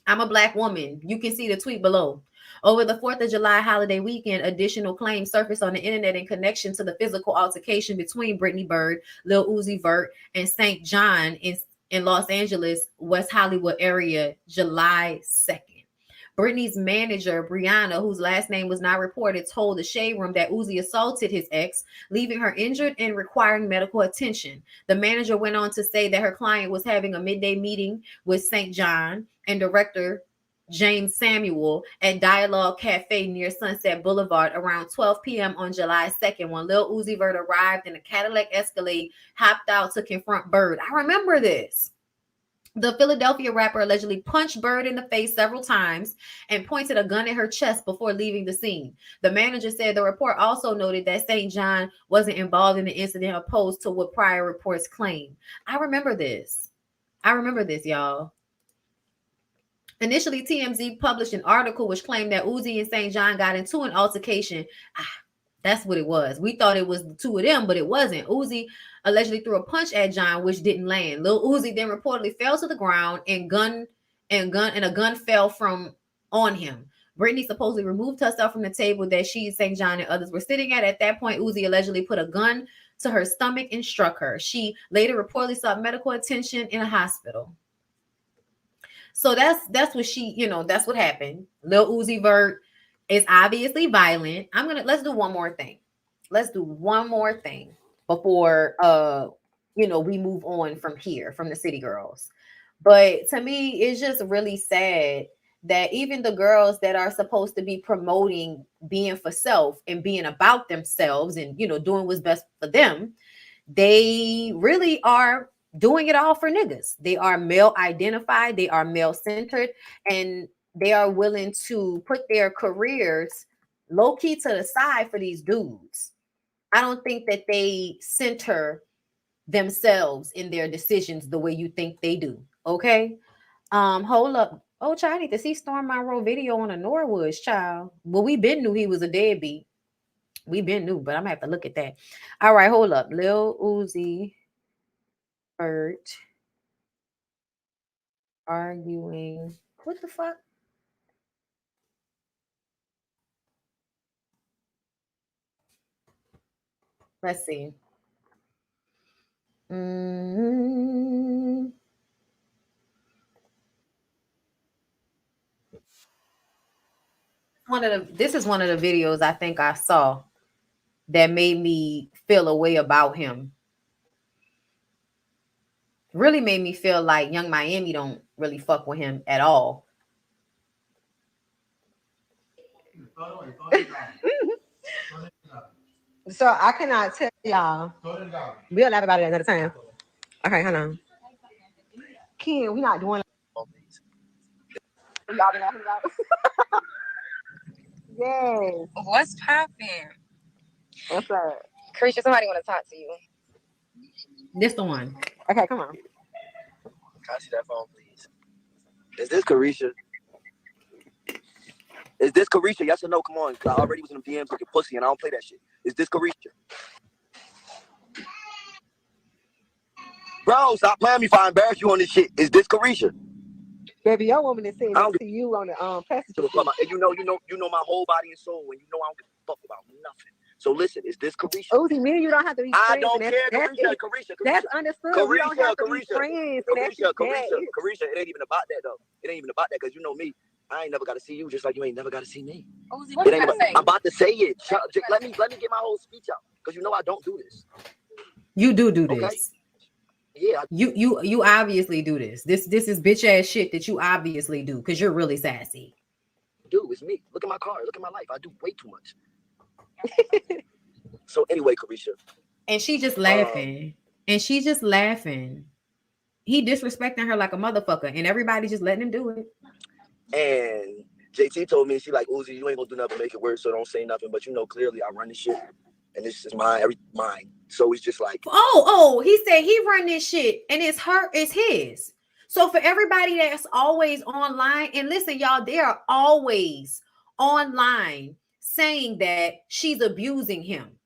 I'm a Black woman." You can see the tweet below. Over the 4th of July holiday weekend, additional claims surfaced on the internet in connection to the physical altercation between Brittany Bird, Lil Uzi Vert, and St. John in Los Angeles, West Hollywood area, July 2nd. Brittany's manager, Brianna, whose last name was not reported, told the Shade Room that Uzi assaulted his ex, leaving her injured and requiring medical attention. The manager went on to say that her client was having a midday meeting with St. John and director James Samuel at Dialogue Cafe near Sunset Boulevard around 12 p.m. on July 2nd when Lil Uzi Vert arrived in a Cadillac Escalade, hopped out to confront Bird. I remember this. The Philadelphia rapper allegedly punched Bird in the face several times and pointed a gun at her chest before leaving the scene. The manager said the report also noted that St. John wasn't involved in the incident, opposed to what prior reports claimed. I remember this, y'all. Initially, TMZ published an article which claimed that Uzi and St. John got into an altercation. That's what it was. We thought it was the two of them, but it wasn't. Uzi allegedly threw a punch at John, which didn't land. Lil Uzi then reportedly fell to the ground and a gun fell from on him. Brittany supposedly removed herself from the table that she, St. John, and others were sitting at. At that point, Uzi allegedly put a gun to her stomach and struck her. She later reportedly sought medical attention in a hospital. So that's what she, that's what happened. Lil Uzi Vert is obviously violent. Let's do one more thing. Let's do one more thing before we move on from here, from the City Girls. But to me, it's just really sad that even the girls that are supposed to be promoting being for self and being about themselves and doing what's best for them, they really are doing it all for niggas. They are male identified, they are male centered, and they are willing to put their careers low key to the side for these dudes. I don't think that they center themselves in their decisions the way you think they do. Okay. Hold up. Oh, child, I need to see Storm Monroe video on a Norwoods, child. Well, we been knew he was a deadbeat. We been knew, but I'm gonna have to look at that. All right, hold up. Lil Uzi Vert arguing. What the fuck? Let's see. This is one of the videos I think I saw that made me feel a way about him. Really made me feel like Young Miami don't really fuck with him at all. So I cannot tell y'all. We'll laugh about it another time. Okay, hold on. Ken, we not doing. Y'all been laughing about. Yes. What's popping? What's up? Krisha, somebody want to talk to you. This the one. Okay, come on. Can I see that phone, please? Is this Carisha? Is this Carisha? Yes or no? Come on. I already was in the DMs looking pussy and I don't play that shit. Is this Carisha? Bro, stop playing me if I embarrass you on this shit. Is this Carisha? Baby, your woman is saying this to you on the passenger. And you know my whole body and soul, and you know I don't give a fuck about nothing. So listen, is this Carisha? Uzi, me and you don't have to be friends. I don't care, Carisha. That's understood. We don't have to be friends. Carisha, it ain't even about that though. It ain't even about that because you know me. I ain't never got to see you just like you ain't never got to see me. Uzi, what you gotta say? I'm about to say it. Let me get my whole speech out because you know I don't do this. You do this. Okay? Yeah. You obviously do this. This is bitch ass shit that you obviously do because you're really sassy. Dude, it's me. Look at my car. Look at my life. I do way too much. So anyway, Carisha. And she just laughing. He disrespecting her like a motherfucker, and everybody just letting him do it. And JT told me, she like, Uzi, you ain't gonna do nothing to make it worse, so don't say nothing. But you know, clearly I run this shit, and this is mine. So it's just like, he said he run this shit, and it's his. So for everybody that's always online, and listen, y'all, they are always online saying that she's abusing him.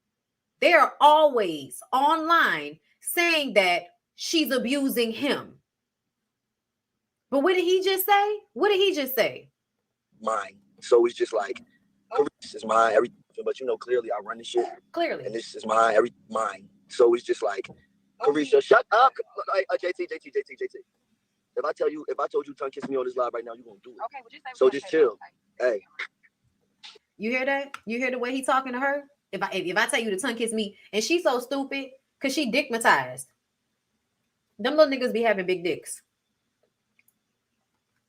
They are always online saying that she's abusing him. But what did he just say? Mine. So it's just like, this is mine, everything. But you know, clearly I run this shit. Clearly. And this is mine, mine. So it's just like, Carisha, shut up. JT. If I told you tongue kiss me on this live right now, you're gonna do it. Okay, well, just say so just chill. Hey. You hear that? You hear the way he talking to her? If I tell you to tongue kiss me, and she's so stupid because she dickmatized. Them little niggas be having big dicks.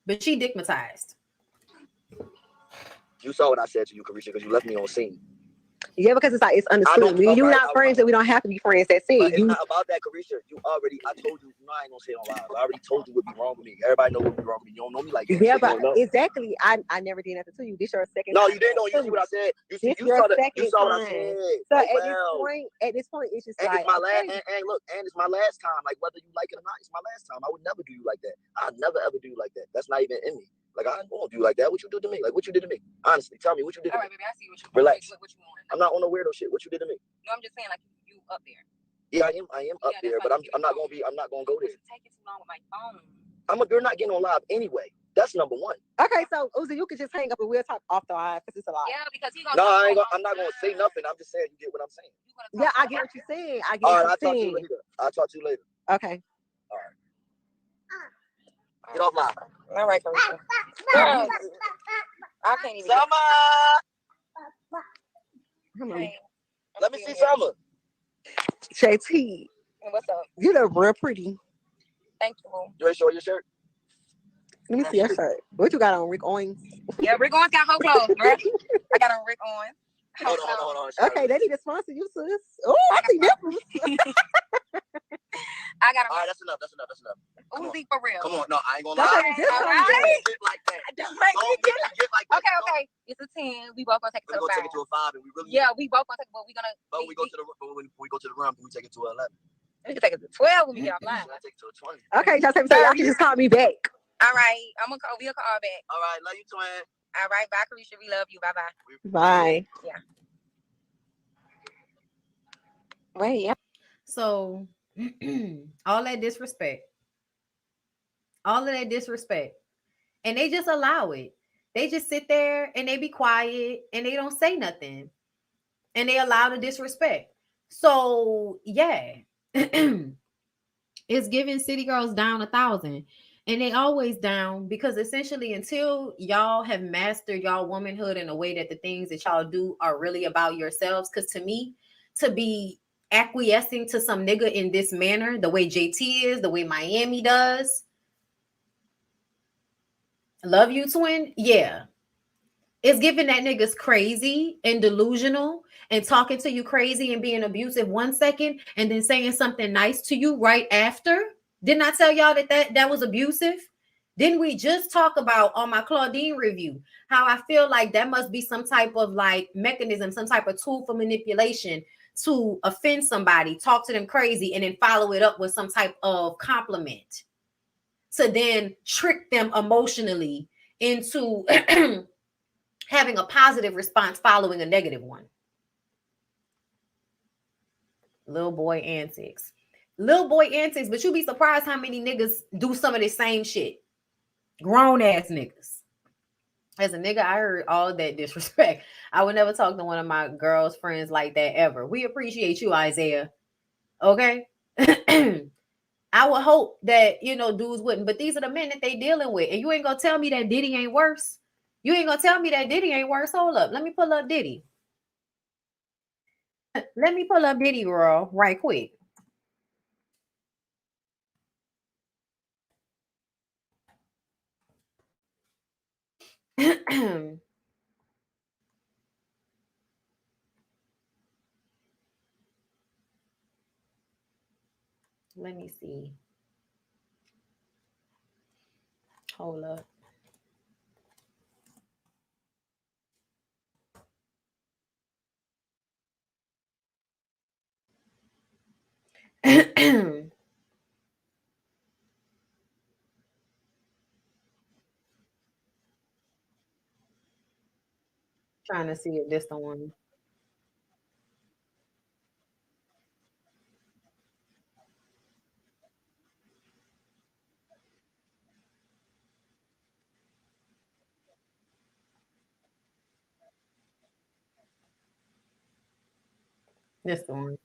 But she dickmatized. You saw what I said to you, Carisha, because you left me on scene. Yeah, because it's like it's understood. You're not friends, and we don't have to be friends. That's it. It's not about that, Carisha. I told you. No, I ain't gonna say it on live. I already told you what be wrong with me. Everybody know what be wrong with me. You don't know me like that. Yeah, but exactly. I never did nothing to you. This your second. No, you didn't know. You see what I said. You saw what I said. So at this point, it's just like it's my last. And look, it's my last time. Like whether you like it or not, it's my last time. I would never do you like that. I'd never ever do you like that. That's not even in me. Like, I won't do like that. What you do to me? Like, what you did to me? Honestly, tell me what you did to me. All right, baby, I see what you Relax. What you want. I'm not on no weirdo shit. What you did to me? No, I'm just saying, like, you up there. Yeah, I am up there, but I'm not gonna go there. It's taking too long with my phone. You're not getting on live anyway. That's number one. Okay, so Uzi, you can just hang up and we'll talk off the line because it's a lot. Yeah, because he's gonna. No, I'm not gonna say nothing. I'm just saying you get what I'm saying. Yeah, I get what you're saying. All right, I'll talk to you later. Okay. All right. Get off live. All right, Carisha. I can't even. Summer. Hey, Let me see Summer. JT. What's up? You look real pretty. Thank you. You ready to show your shirt? Let me see your shirt. What you got on, Rick Owens? Yeah, Rick Owens got whole clothes, bro. I got on Rick Owens. Hold on. Okay, they need to sponsor you, sis. Oh, I see nipples. I got on. All right, that's enough. Uzi for real. Come on, no, I ain't gonna Don't lie. make me get All some. right. Get like that. Don't make me Don't get get like that. Okay. It's a 10. We both gonna take it We're to gonna a 5. take it to a 5, and we really. Yeah, we both gonna take it, but we gonna. But when we go to the room, we take it to 11. We can take it to 12 when we get offline. I take it to a 20. Okay, just say y'all can just call me back. All right, we'll call back. All right, love you, twin. All right, bye, Carisha. We love you. Bye. Bye. Yeah. Wait, yeah. So all that disrespect. And they just allow it. They just sit there and they be quiet and they don't say nothing. And they allow the disrespect. So yeah. It's giving city girls down 1,000. And they always down because essentially until y'all have mastered y'all womanhood in a way that the things that y'all do are really about yourselves. Because to me, to be acquiescing to some nigga in this manner, the way JT is, the way Miami does. Love you, twin. Yeah. It's giving that nigga's crazy and delusional and talking to you crazy and being abusive 1 second and then saying something nice to you right after. Didn't I tell y'all that was abusive? Didn't we just talk about on my Claudine review how I feel like that must be some type of like mechanism, some type of tool for manipulation to offend somebody, talk to them crazy, and then follow it up with some type of compliment to then trick them emotionally into having a positive response following a negative one. Little boy antics, but you be surprised how many niggas do some of the same shit. Grown ass niggas. As a nigga, I heard all that disrespect. I would never talk to one of my girls' friends like that ever. We appreciate you, Isaiah. Okay? I would hope that, dudes wouldn't. But these are the men that they dealing with. And you ain't gonna tell me that Diddy ain't worse. Hold up. Let me pull up Diddy. Girl, right quick. Let me see. Hold up. Trying to see if this the one. This the one.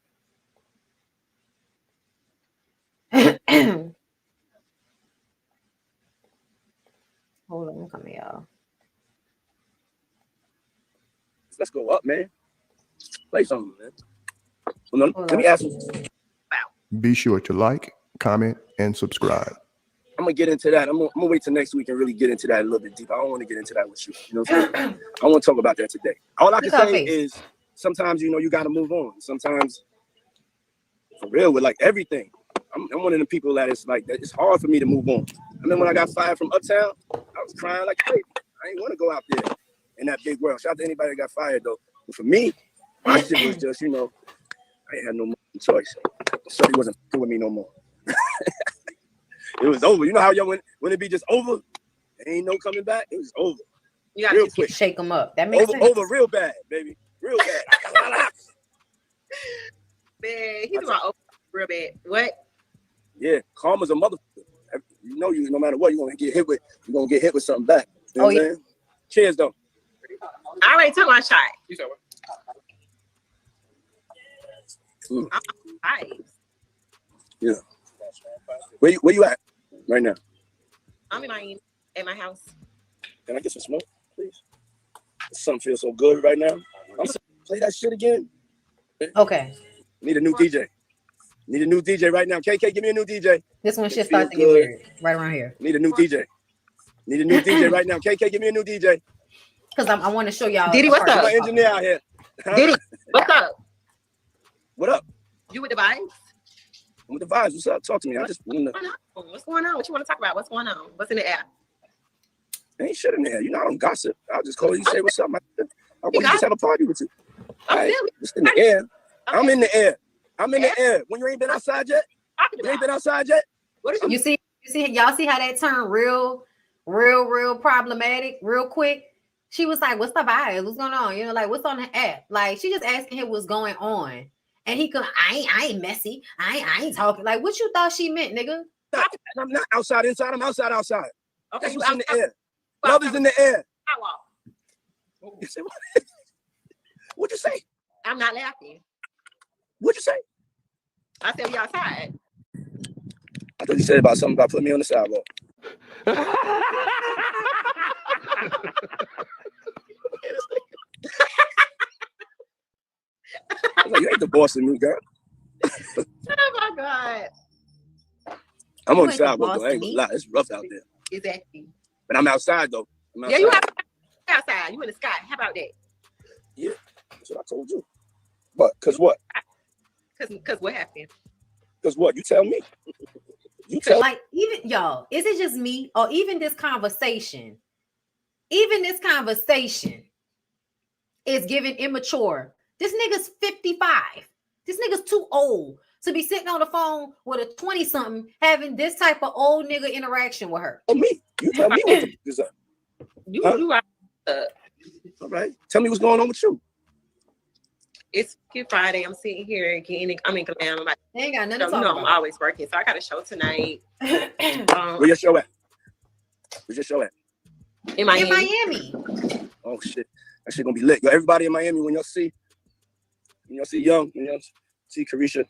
Hold on, come here, y'all. Let's go up, man. Play something, man. Let me ask you. Be sure to like, comment, and subscribe. I'm gonna get into that. I'm gonna wait till next week and really get into that a little bit deeper. I don't want to get into that with you. You know what I'm saying? I want to talk about that today. All I can say is sometimes you got to move on. Sometimes, for real, with like everything. I'm one of the people that is like that. It's hard for me to move on. I mean, when I got fired from Uptown, I was crying like crazy. I didn't want to go out there in that big world. Shout out to anybody that got fired though. But for me, my shit was just, I ain't had no more choice. So he wasn't with me no more. It was over. You know how y'all when it be just over Ain't no coming back. It was over. You gotta real quick. Shake them up. That makes sense. Over real bad, baby. Real bad. Man, he's about over real bad. What? Yeah, karma's a motherfucker. You know, no matter what, you're gonna get hit with something back. You know what I'm saying? Cheers, though. I already took my shot. You said what? Nice. Yeah. Where you at right now? I'm in Miami at my house. Can I get some smoke, please? Something feels so good right now. I'm saying, play that shit again. Okay. Need a new DJ. Need a new DJ right now. KK, give me a new DJ. This one should start to get weird right around here. Need a new DJ. Need a new DJ right now. KK, give me a new DJ. Because I want to show y'all. Diddy, what's up? My engineer out here. Huh? Diddy, what's up? What up? You with the vibes? I'm with the vibes. What's up? Talk to me. What's going on? What you want to talk about? What's going on? What's in the air? Ain't shit in there. You know, I don't gossip. I'll just call you, say what's up. I want to just have a party with you. All right, just in the air. Okay. I'm in the air. I'm in the air. When you ain't been outside yet? You ain't been outside yet? You see, y'all see how that turned real problematic real quick? She was like, what's the vibe? What's going on? You know, like, what's on the app? Like, she just asking him what's going on. And he could, I ain't messy. I ain't talking. Like, what you thought she meant, nigga? I'm not outside, inside. I'm outside. Okay, that's what's in the air. Well, Love is in the air. What? You say what? What'd you say? I'm not laughing. What'd you say? I said we outside. I thought you said about something about putting me on the sidewalk. I was like, you ain't the boss of me, girl. Oh my God. I'm on the sidewalk, though. I ain't gonna lie. It's rough out there. Exactly. But I'm outside, though. Yeah, you have outside. You in the sky. How about that? Yeah, that's what I told you. But, cause what? Cause what happened? Cause what? You tell me. You tell like, even y'all, is it just me or even this conversation? Even this conversation is giving immature. This nigga's 55. This nigga's too old to be sitting on the phone with a 20-something having this type of old nigga interaction with her. Oh, me. You tell me what the fuck is up. You all right. Tell me what's going on with you. It's Friday. I'm sitting here getting. I'm in glam. I'm they ain't got nothing to talk about. I'm always working, so I got a show tonight. Where your show at? Where's your show at? In Miami. Oh shit, that shit gonna be lit. Yo, everybody in Miami, when y'all see Young, when y'all see Carisha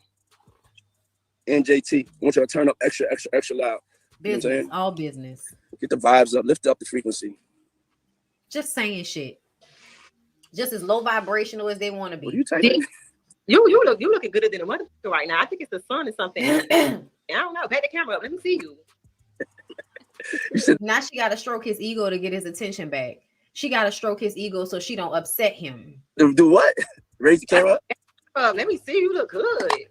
and JT, I want y'all to turn up extra loud. Business, you know all business. Get the vibes up, lift up the frequency. Just saying shit. Just as low vibrational as they want to be. What are you taking? You looking gooder than a motherfucker right now. I think it's the sun or something. I don't know. Back the camera up. Let me see you. Now she got to stroke his ego to get his attention back. She got to stroke his ego so she don't upset him. Do what? Raise the camera up? Let me see. You look good. Okay,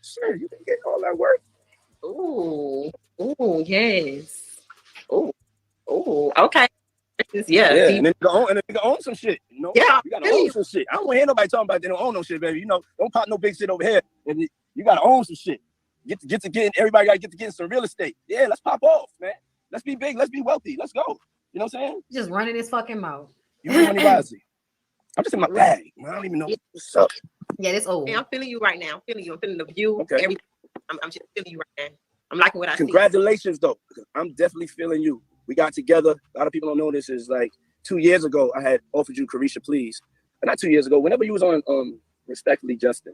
sure. You can get all that work. Ooh, yes. Ooh, okay. Yeah. And then you own some shit. You know? Yeah. You gotta own some shit. I don't want to hear nobody talking about they don't own no shit, baby. You know, don't pop no big shit over here. And you gotta own some shit. Everybody gotta get to getting some real estate. Yeah, let's pop off, man. Let's be big. Let's be wealthy. Let's go. You know what I'm saying? Just running his fucking mouth. You need money wisely. I'm just in my bag. I don't even know what's up. Yeah, it's old. Yeah, I'm feeling you right now. I'm feeling you. I'm feeling the view. Okay. Everything. I'm just feeling you right now. I'm liking what I see. Congratulations, though. I'm definitely feeling you. We got together. A lot of people don't know this is like 2 years ago. I had offered you Carisha, please. But not 2 years ago. Whenever you was on Respectfully Justin.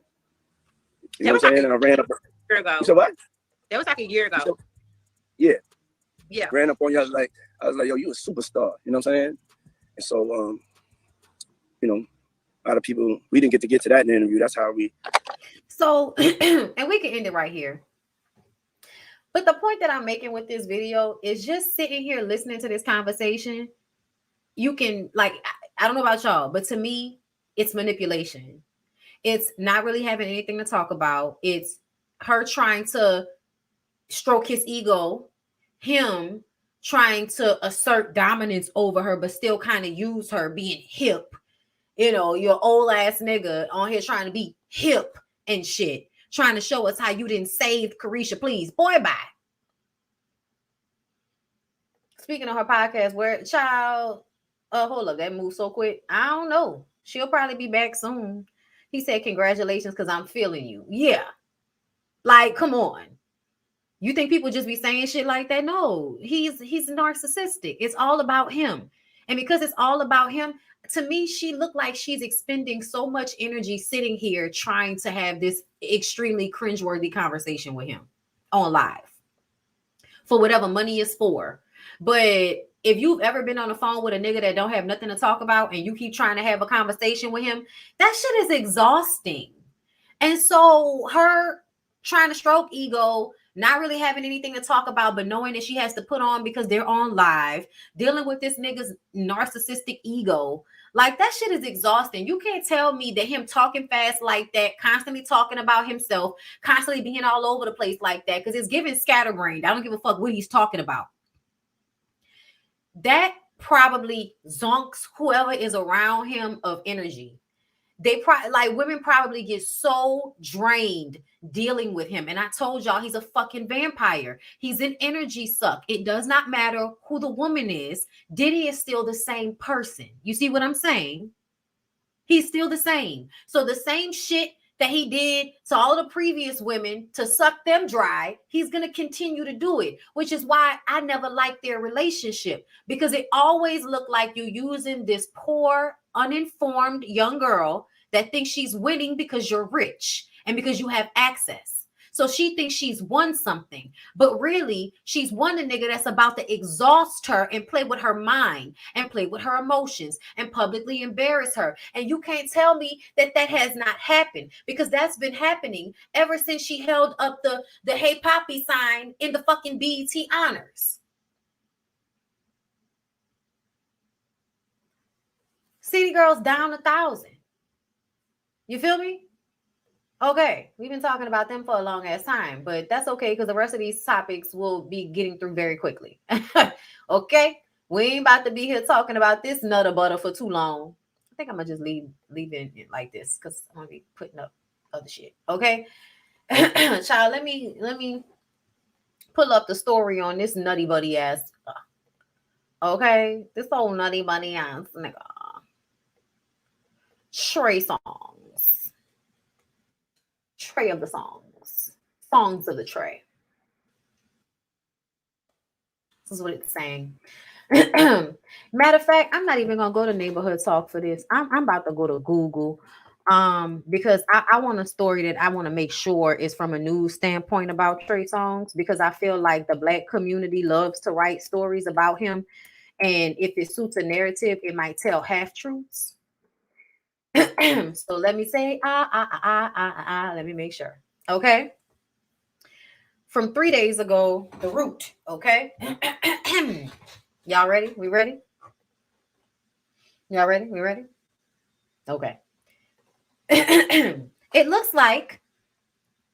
You know what I'm saying? And I ran up. A year ago. You said what? That was like a year ago. Yeah. Yeah. Ran up on you. I was like, yo, you a superstar. You know what I'm saying? And so, you know, a lot of people, we didn't get to that in the interview. That's how we. So, and we can end it right here. But the point that I'm making with this video is just sitting here listening to this conversation. You can, like, I don't know about y'all, but to me, it's manipulation. It's not really having anything to talk about. It's her trying to stroke his ego, him trying to assert dominance over her, but still kind of use her being hip. You know, your old ass nigga on here trying to be hip and shit. Trying to show us how you didn't save Carisha, please. Boy, bye. speaking of her podcast, where child, hold up, that moved so quick. I don't know. She'll probably be back soon. He said, congratulations, because I'm feeling you. Yeah. Like, come on. You think people just be saying shit like that? No, he's narcissistic. It's all about him. And because it's all about him, to me, she looked like she's expending so much energy sitting here trying to have this extremely cringeworthy conversation with him on live for whatever money is for. But if you've ever been on the phone with a nigga that don't have nothing to talk about and you keep trying to have a conversation with him, that shit is exhausting. And so her trying to stroke ego, not really having anything to talk about, but knowing that she has to put on because they're on live, dealing with this nigga's narcissistic ego, like that shit is exhausting. You can't tell me that him talking fast like that, constantly talking about himself, constantly being all over the place like that, because it's giving scatterbrained. I don't give a fuck what he's talking about. That probably zonks whoever is around him of energy. They like women probably get so drained dealing with him. And I told y'all he's a fucking vampire. He's an energy suck. It does not matter who the woman is. Diddy is still the same person. You see what I'm saying? He's still the same. So the same shit that he did to all the previous women to suck them dry, he's going to continue to do it, which is why I never liked their relationship, because it always looked like you using this poor, uninformed young girl that thinks she's winning because you're rich and because you have access. So she thinks she's won something, but really she's won a nigga that's about to exhaust her and play with her mind and play with her emotions and publicly embarrass her. And you can't tell me that that has not happened, because that's been happening ever since she held up the Hey Poppy sign in the fucking BET honors. City Girls down 1,000. You feel me? Okay, we've been talking about them for a long ass time, but that's okay because the rest of these topics will be getting through very quickly. Okay, we ain't about to be here talking about this nutter butter for too long. I think I'm gonna just leave it like this because I'm gonna be putting up other shit. Okay, child, let me pull up the story on this nutty buddy ass. Okay, this old nutty buddy ass nigga. Trey Songz. Trey of the Songz. Songs of the Trey. This is what it's saying. Matter of fact, I'm not even gonna go to neighborhood talk for this. I'm about to go to Google because I want a story that I want to make sure is from a news standpoint about Trey Songz, because I feel like the Black community loves to write stories about him, and if it suits a narrative, it might tell half truths. So let me say, let me make sure. Okay. From 3 days ago, The Root. Okay. Y'all ready? We ready? Y'all ready? We ready? Okay. It looks like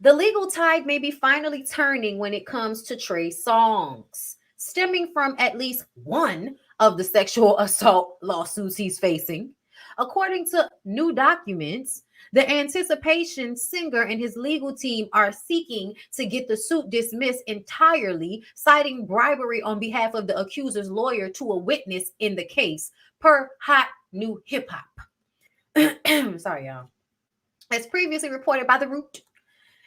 the legal tide may be finally turning when it comes to Trey Songz, stemming from at least one of the sexual assault lawsuits he's facing. According to new documents, the Anticipation singer and his legal team are seeking to get the suit dismissed entirely, citing bribery on behalf of the accuser's lawyer to a witness in the case, per Hot New Hip Hop. Sorry, y'all. As previously reported by The Root,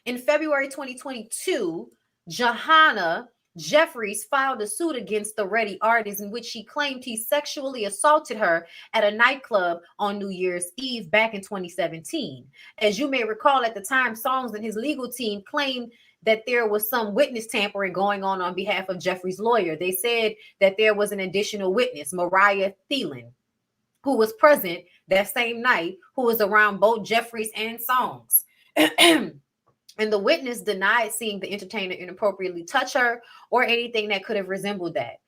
in February 2022, Johanna Jeffries filed a suit against the Ready artist in which she claimed he sexually assaulted her at a nightclub on New Year's Eve back in 2017. As you may recall, at the time, Songz and his legal team claimed that there was some witness tampering going on behalf of Jeffries' lawyer. They said that there was an additional witness, Mariah Thielen, who was present that same night, who was around both Jeffries and Songz. And the witness denied seeing the entertainer inappropriately touch her or anything that could have resembled that.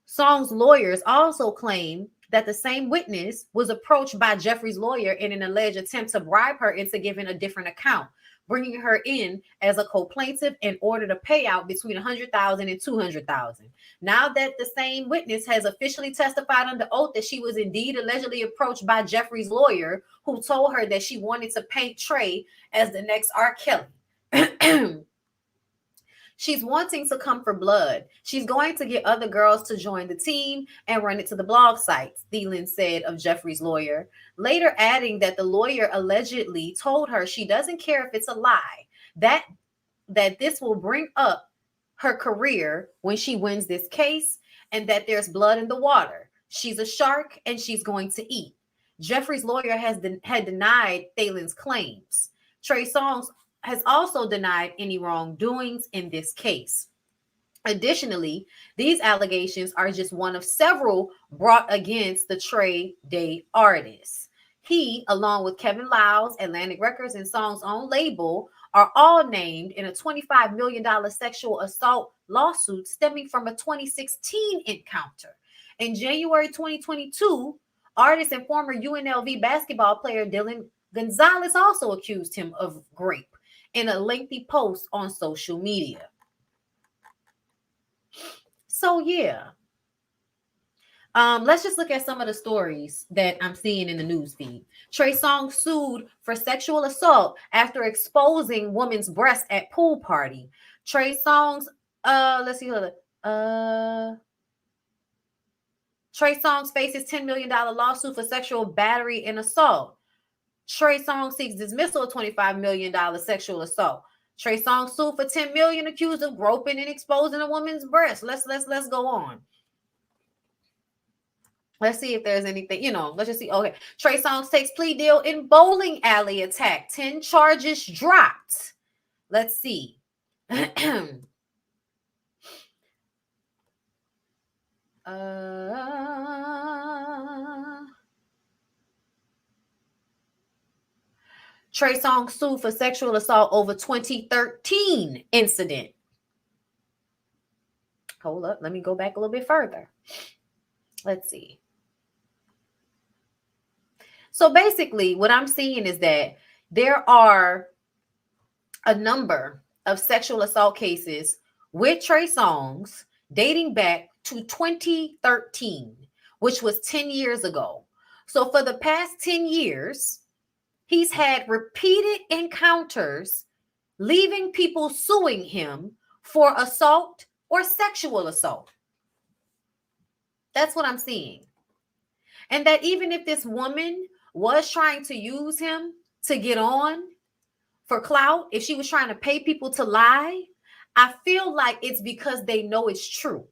Song's lawyers also claim that the same witness was approached by Jeffrey's lawyer in an alleged attempt to bribe her into giving a different account, bringing her in as a co-plaintiff in order to pay out between $100,000 and $200,000. Now that the same witness has officially testified under oath that she was indeed allegedly approached by Jeffrey's lawyer, who told her that she wanted to paint Trey as the next R. Kelly. She's wanting to come for blood. She's going to get other girls to join the team and run it to the blog sites, Thielen said of Jeffrey's lawyer, later adding that the lawyer allegedly told her she doesn't care if it's a lie, that this will bring up her career when she wins this case, and that there's blood in the water. She's a shark and she's going to eat. Jeffrey's lawyer had denied Thielen's claims. Trey Songz has also denied any wrongdoings in this case. Additionally, these allegations are just one of several brought against the Trey Day artist. He, along with Kevin Lyles, Atlantic Records, and Song's own label, are all named in a $25 million sexual assault lawsuit stemming from a 2016 encounter. In January 2022, artist and former UNLV basketball player Dylan Gonzalez also accused him of rape in a lengthy post on social media. So yeah, let's just look at some of the stories that I'm seeing in the news feed. Trey Songz sued for sexual assault after exposing woman's breast at pool party. Trey Songz, Trey Songz faces $10 million lawsuit for sexual battery and assault. Trey Songz seeks dismissal of $25 million sexual assault. Trey Songz sued for $10 million, accused of groping and exposing a woman's breast. Let's go on. Let's see if there's anything, let's just see. Okay. Trey Songz takes plea deal in bowling alley attack. 10 charges dropped. Let's see. Trey Songz sued for sexual assault over 2013 incident. Hold up. Let me go back a little bit further. Let's see. So basically, what I'm seeing is that there are a number of sexual assault cases with Trey Songz dating back to 2013, which was 10 years ago. So for the past 10 years, he's had repeated encounters, leaving people suing him for assault or sexual assault. That's what I'm seeing. And that even if this woman was trying to use him to get on for clout, if she was trying to pay people to lie, I feel like it's because they know it's true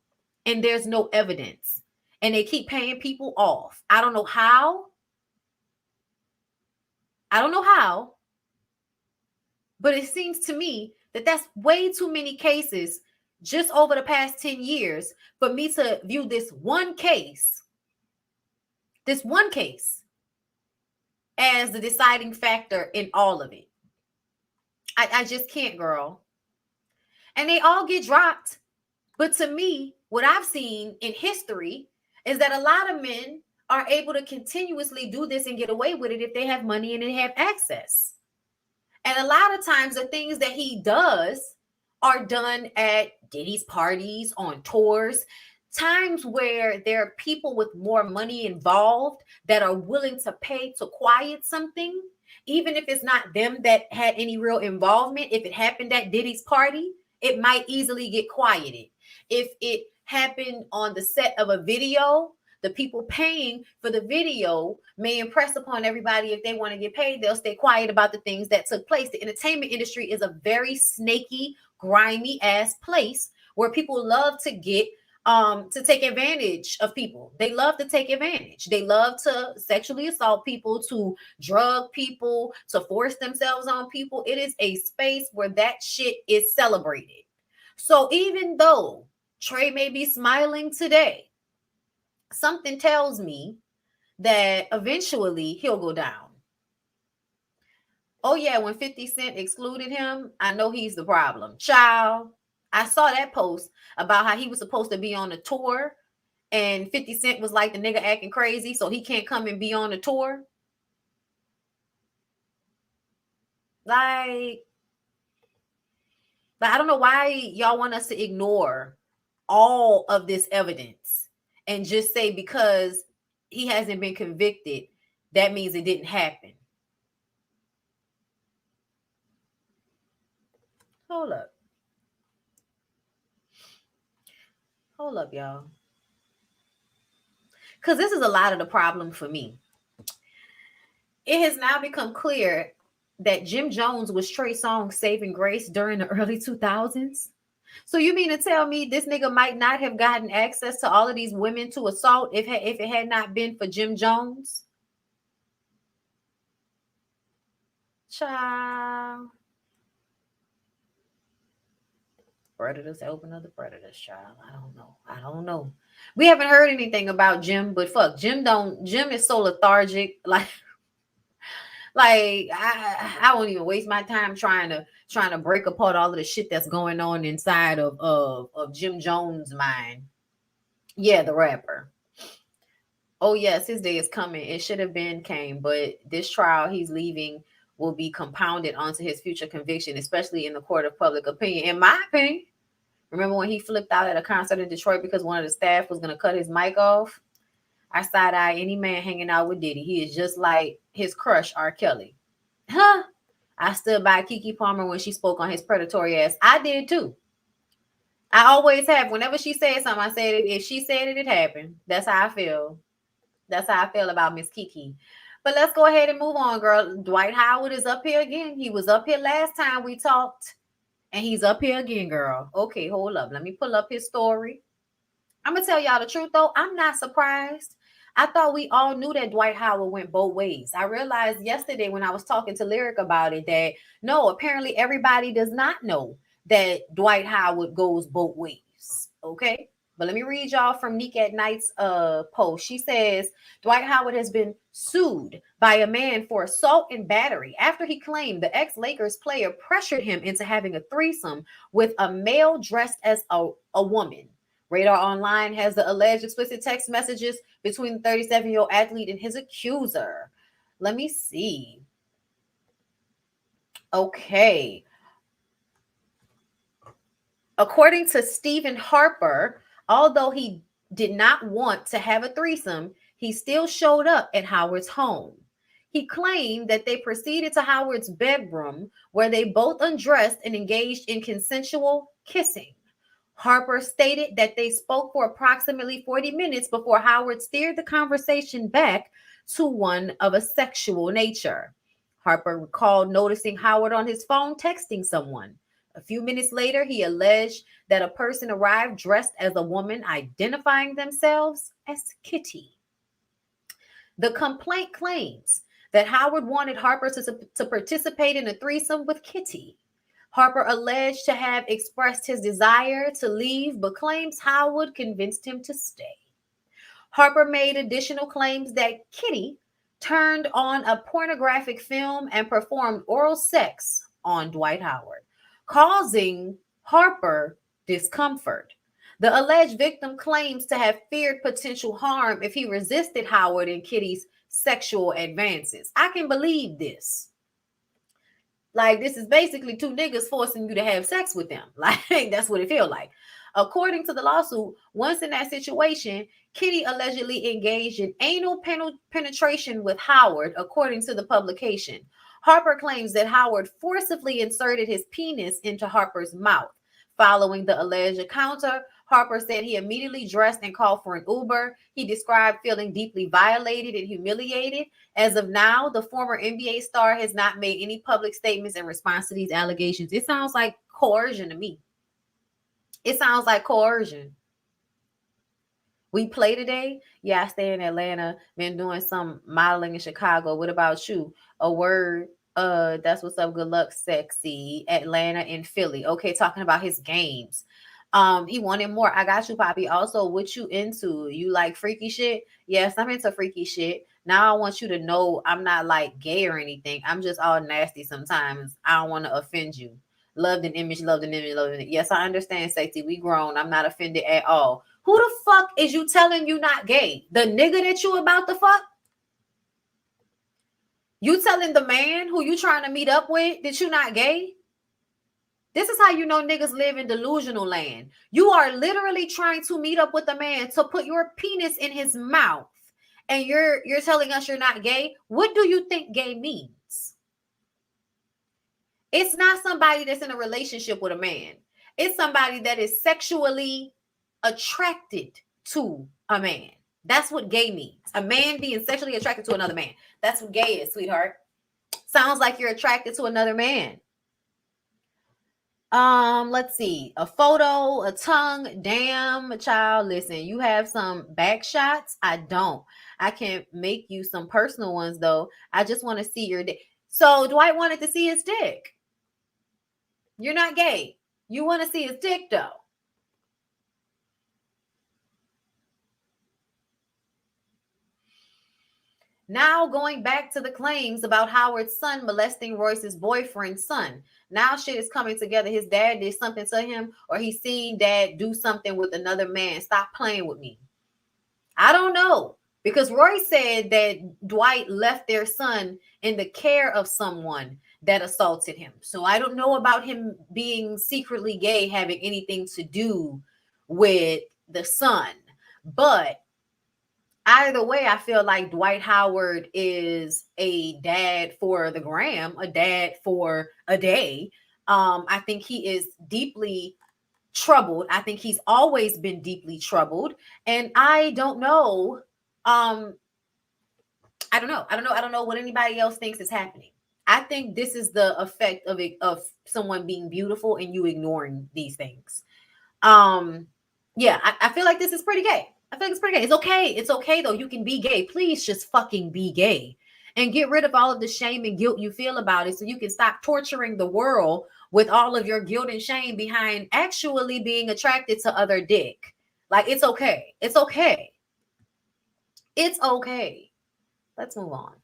and there's no evidence and they keep paying people off. I don't know how, but it seems to me that that's way too many cases just over the past 10 years for me to view this one case as the deciding factor in all of it. I just can't, girl. And they all get dropped. But to me, what I've seen in history is that a lot of men are able to continuously do this and get away with it if they have money and they have access. And a lot of times the things that he does are done at Diddy's parties, on tours, times where there are people with more money involved that are willing to pay to quiet something, even if it's not them that had any real involvement. If it happened at Diddy's party, it might easily get quieted. If it happened on the set of a video, the people paying for the video may impress upon everybody. If they want to get paid, they'll stay quiet about the things that took place. The entertainment industry is a very snaky, grimy ass place where people love to get to take advantage of people. They love to take advantage. They love to sexually assault people, to drug people, to force themselves on people. It is a space where that shit is celebrated. So even though Trey may be smiling today, something tells me that eventually he'll go down. Oh yeah, when 50 Cent excluded him, I know he's the problem. Child, I saw that post about how he was supposed to be on a tour and 50 Cent was like, the nigga acting crazy, so he can't come and be on the tour. Like I don't know why y'all want us to ignore all of this evidence and just say because he hasn't been convicted, that means it didn't happen. Hold up. Hold up, y'all. Because this is a lot of the problem for me. It has now become clear that Jim Jones was Trey Songz' saving grace during the early 2000s. So you mean to tell me this nigga might not have gotten access to all of these women to assault if it had not been for Jim Jones? Child. Predators open other predators, child. I don't know. We haven't heard anything about Jim, but fuck, Jim is so lethargic. I won't even waste my time trying to break apart all of the shit that's going on inside of Jim Jones' mind. Yeah, the rapper. Oh yes, his day is coming. It should have came, but this trial he's leaving will be compounded onto his future conviction, especially in the court of public opinion. In my opinion, remember when he flipped out at a concert in Detroit because one of the staff was going to cut his mic off? I side-eye any man hanging out with Diddy. He is just like his crush, R. Kelly. Huh? I stood by Keke Palmer when she spoke on his predatory ass. I did too. I always have. Whenever she said something, I said it. If she said it, it happened. That's how I feel. That's how I feel about Miss Keke. But let's go ahead and move on, girl. Dwight Howard is up here again. He was up here last time we talked. And he's up here again, girl. Okay, hold up. Let me pull up his story. I'm going to tell y'all the truth, though. I'm not surprised. I thought we all knew that Dwight Howard went both ways. I realized yesterday when I was talking to Lyric about it that, no, apparently everybody does not know that Dwight Howard goes both ways. Okay? But let me read y'all from Neek at Night's post. She says, Dwight Howard has been sued by a man for assault and battery after he claimed the ex-Lakers player pressured him into having a threesome with a male dressed as a woman. Radar Online has the alleged explicit text messages between the 37-year-old athlete and his accuser. Let me see. Okay. According to Stephen Harper, although he did not want to have a threesome, he still showed up at Howard's home. He claimed that they proceeded to Howard's bedroom where they both undressed and engaged in consensual kissing. Harper stated that they spoke for approximately 40 minutes before Howard steered the conversation back to one of a sexual nature. Harper recalled noticing Howard on his phone texting someone. A few minutes later, he alleged that a person arrived dressed as a woman, identifying themselves as Kitty. The complaint claims that Howard wanted Harper to participate in a threesome with Kitty. Harper alleged to have expressed his desire to leave, but claims Howard convinced him to stay. Harper made additional claims that Kitty turned on a pornographic film and performed oral sex on Dwight Howard, causing Harper discomfort. The alleged victim claims to have feared potential harm if he resisted Howard and Kitty's sexual advances. I can believe this. Like, this is basically two niggas forcing you to have sex with them. Like, that's what it feels like. According to the lawsuit, once in that situation, Kitty allegedly engaged in anal penetration with Howard, according to the publication. Harper claims that Howard forcibly inserted his penis into Harper's mouth. Following the alleged encounter, Harper said he immediately dressed and called for an Uber. He described feeling deeply violated and humiliated. As of now, the former NBA star has not made any public statements in response to these allegations. It sounds like coercion to me. It sounds like coercion. We play today? Yeah, I stay in Atlanta. Been doing some modeling in Chicago. What about you? A word. That's what's up. Good luck, sexy. Atlanta and Philly. Okay, talking about his games. He wanted more. I got you, Poppy. Also, what you into? You like freaky shit? Yes, I'm into freaky shit. Now I want you to know I'm not like gay or anything. I'm just all nasty sometimes. I don't want to offend you. Loved an image, loved an image, loved an image. Yes, I understand, sexy. We grown. I'm not offended at all. Who the fuck is you telling you not gay? The nigga that you about to fuck? You telling the man who you trying to meet up with that you not gay? This is how you know niggas live in delusional land. You are literally trying to meet up with a man to put your penis in his mouth. And you're telling us you're not gay? What do you think gay means? It's not somebody that's in a relationship with a man. It's somebody that is sexually attracted to a man. That's what gay means. A man being sexually attracted to another man. That's what gay is, sweetheart. Sounds like you're attracted to another man. Let's see. A photo, a tongue. Damn, child. Listen, you have some back shots. I don't. I can make you some personal ones though. I just want to see your dick. So Dwight wanted to see his dick. You're not gay. You want to see his dick though. Now going back to the claims about Howard's son molesting Royce's boyfriend's son. Now shit is coming together. His dad did something to him, or he's seen dad do something with another man. Stop playing with me. I don't know. Because Roy said that Dwight left their son in the care of someone that assaulted him. So I don't know about him being secretly gay having anything to do with the son. But either way, I feel like Dwight Howard is a dad for the gram, a dad for a day. I think he is deeply troubled. I think he's always been deeply troubled. And I don't know. I don't know what anybody else thinks is happening. I think this is the effect of someone being beautiful and you ignoring these things. Yeah, I feel like this is pretty gay. I feel like it's pretty gay. It's okay. It's okay though. You can be gay. Please just fucking be gay and get rid of all of the shame and guilt you feel about it so you can stop torturing the world with all of your guilt and shame behind actually being attracted to other dick. Like, it's okay. It's okay. It's okay. Let's move on.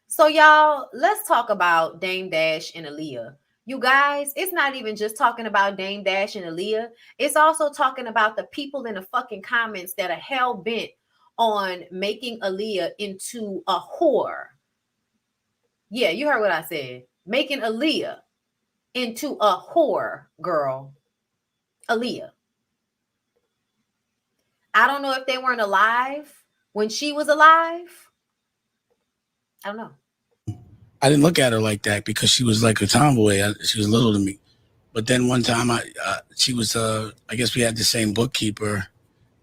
So y'all, let's talk about Dame Dash and Aaliyah. You guys, it's not even just talking about Dame Dash and Aaliyah. It's also talking about the people in the fucking comments that are hell bent on making Aaliyah into a whore. Yeah, you heard what I said. Making Aaliyah into a whore, girl. Aaliyah. I don't know if they weren't alive when she was alive. I don't know. I didn't look at her like that because she was like a tomboy. She was little to me. But then one time she was, I guess we had the same bookkeeper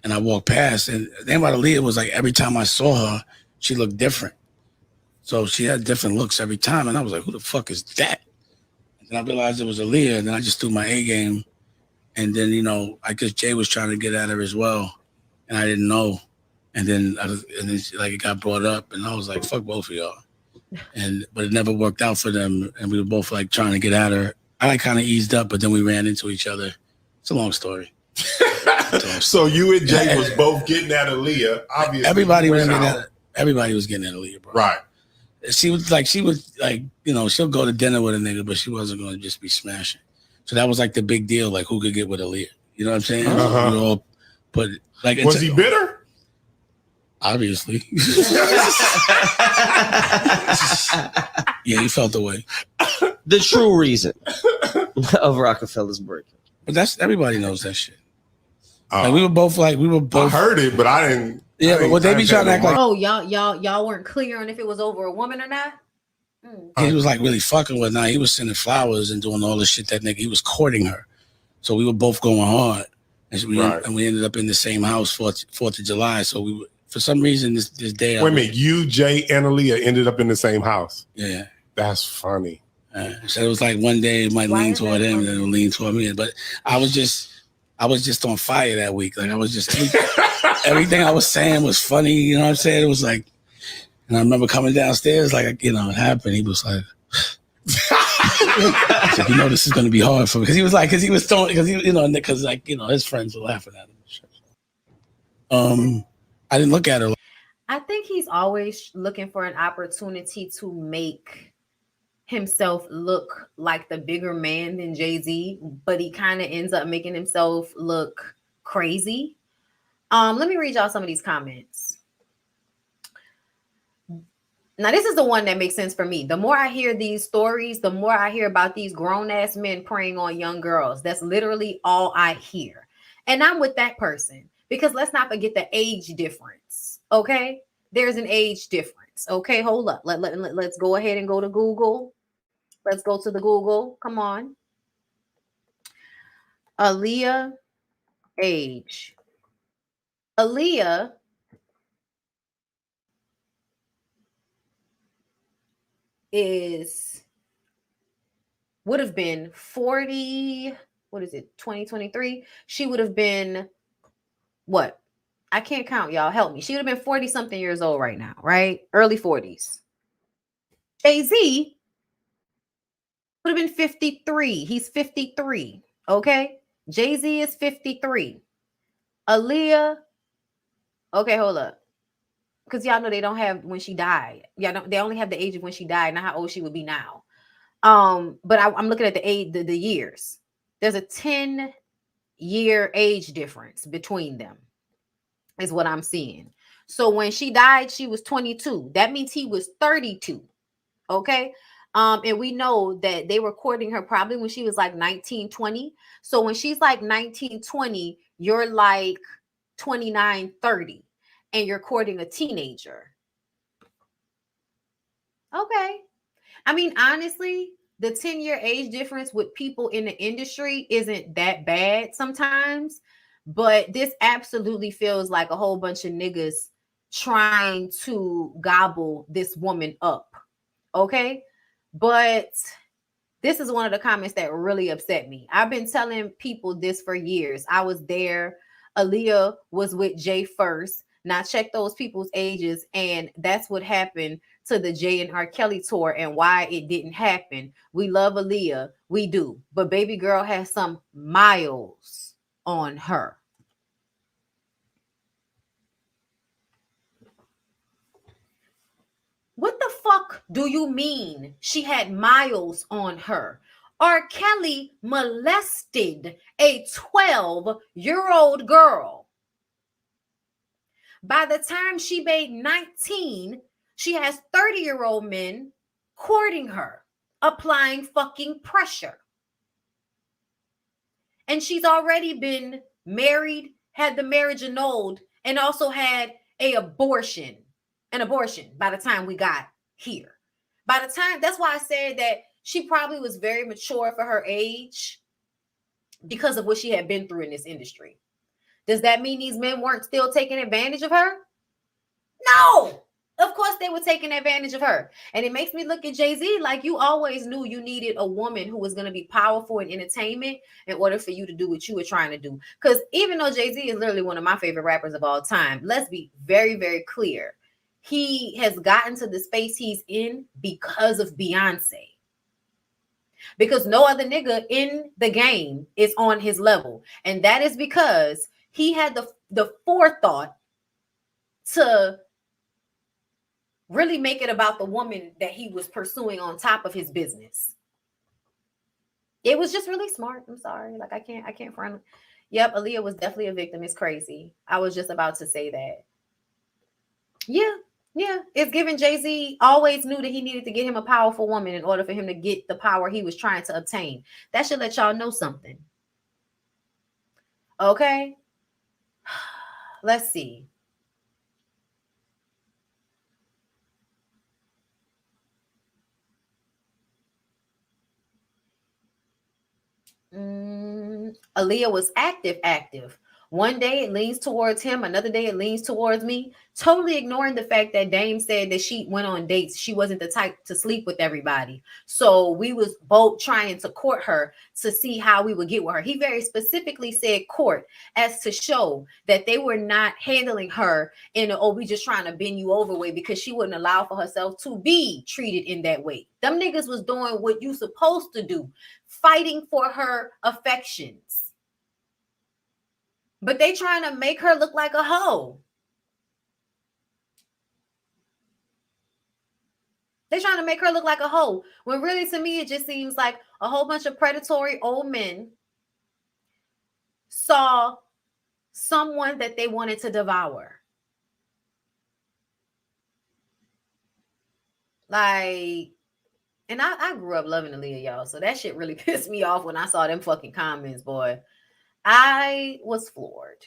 and I walked past and the thing about Aaliyah was like every time I saw her, she looked different. So she had different looks every time. And I was like, who the fuck is that? And then I realized it was Aaliyah and then I just threw my A game. And then, you know, I guess Jay was trying to get at her as well. And I didn't know. And then it got brought up and I was like, fuck both of y'all. But it never worked out for them, and we were both like trying to get at her. I kind of eased up, but then we ran into each other. It's a long story. So you and Jay was both getting at Aaliyah. Obviously, everybody was getting at Aaliyah, bro. Right. She was like, you know, she'll go to dinner with a nigga, but she wasn't going to just be smashing. So that was like the big deal, like who could get with Aaliyah. You know what I'm saying? Uh-huh. We all put like. Was he bitter? Obviously. Yeah, he felt the way. The true reason of Rockefeller's breakup. But everybody knows that shit. Like we were both. I heard it, but I didn't. Yeah, but what they be trying to act like? Oh, y'all weren't clear on if it was over a woman or not. He was like really fucking with her. He was sending flowers and doing all this shit. That nigga, he was courting her. So we were both going hard, and we ended up in the same house 4th of July. So we were. For some reason, this day. Wait a minute, you, Jay, and Aaliyah ended up in the same house. Yeah, that's funny. So it was like one day it might lean toward him, and then it'll lean toward me. But I was just on fire that week. Like I was just everything I was saying was funny. You know what I'm saying? It was like, and I remember coming downstairs, like you know, it happened. He was like, like, you know, this is going to be hard for me because he was throwing because like you know his friends were laughing at him. I didn't look at her. I think he's always looking for an opportunity to make himself look like the bigger man than Jay-Z, but he kind of ends up making himself look crazy. Let me read y'all some of these comments. Now, this is the one that makes sense for me. The more I hear these stories, the more I hear about these grown-ass men preying on young girls. That's literally all I hear. And I'm with that person. Because let's not forget the age difference, okay? There's an age difference, okay? Hold up. Let's go ahead and go to Google. Let's go to the Google. Come on. Aaliyah age. Aaliyah would have been 40, what is it, 2023? She would have been what? I can't count, y'all. Help me. She would have been 40 something years old right now, right? Early 40s. Jay-Z would have been 53. He's 53. Okay. Jay-Z is 53. Aaliyah. Okay, hold up. Because y'all know they don't have when she died. They only have the age of when she died, not how old she would be now. But I'm looking at the age, the years. There's a 10-year age difference between them, is what I'm seeing. So when she died, she was 22. That means he was 32. Okay. And we know that they were courting her probably when she was like 19, 20. So when she's like 19, 20, you're like 29, 30, and you're courting a teenager. Okay. I mean, honestly, the 10-year age difference with people in the industry isn't that bad sometimes, but this absolutely feels like a whole bunch of niggas trying to gobble this woman up. Okay. But this is one of the comments that really upset me. I've been telling people this for years. I was there. Aaliyah was with Jay first. Now check those people's ages, and that's what happened to the Jay and R. Kelly tour and why it didn't happen. We love Aaliyah. We do. But baby girl has some miles on her. What the fuck do you mean she had miles on her? R. Kelly molested a 12-year-old girl. By the time she made 19, she has 30-year-old men courting her, applying fucking pressure. And she's already been married, had the marriage annulled, and also had an abortion by the time we got here. By the time, that's why I said that she probably was very mature for her age because of what she had been through in this industry. Does that mean these men weren't still taking advantage of her? No, of course they were taking advantage of her. And it makes me look at Jay-Z like you always knew you needed a woman who was going to be powerful in entertainment in order for you to do what you were trying to do. Because even though Jay-Z is literally one of my favorite rappers of all time, let's be very, very clear. He has gotten to the space he's in because of Beyonce. Because no other nigga in the game is on his level. And that is because he had the forethought to really make it about the woman that he was pursuing on top of his business. It was just really smart. I'm sorry. Like I can't front. Yep, Aaliyah was definitely a victim. It's crazy. I was just about to say that. Yeah. It's given Jay-Z always knew that he needed to get him a powerful woman in order for him to get the power he was trying to obtain. That should let y'all know something. Okay. Let's see. Aaliyah was active. One day it leans towards him, another day it leans towards me, totally ignoring the fact that Dame said that she went on dates. She wasn't the type to sleep with everybody. So we was both trying to court her to see how we would get with her. He very specifically said court as to show that they were not handling her in a, oh, we just trying to bend you over way, because she wouldn't allow for herself to be treated in that way. Them niggas was doing what you supposed to do, fighting for her affections. But they trying to make her look like a hoe. They trying to make her look like a hoe. When really, to me, it just seems like a whole bunch of predatory old men saw someone that they wanted to devour. Like, and I grew up loving Aaliyah, y'all. So that shit really pissed me off when I saw them fucking comments, boy. I was floored.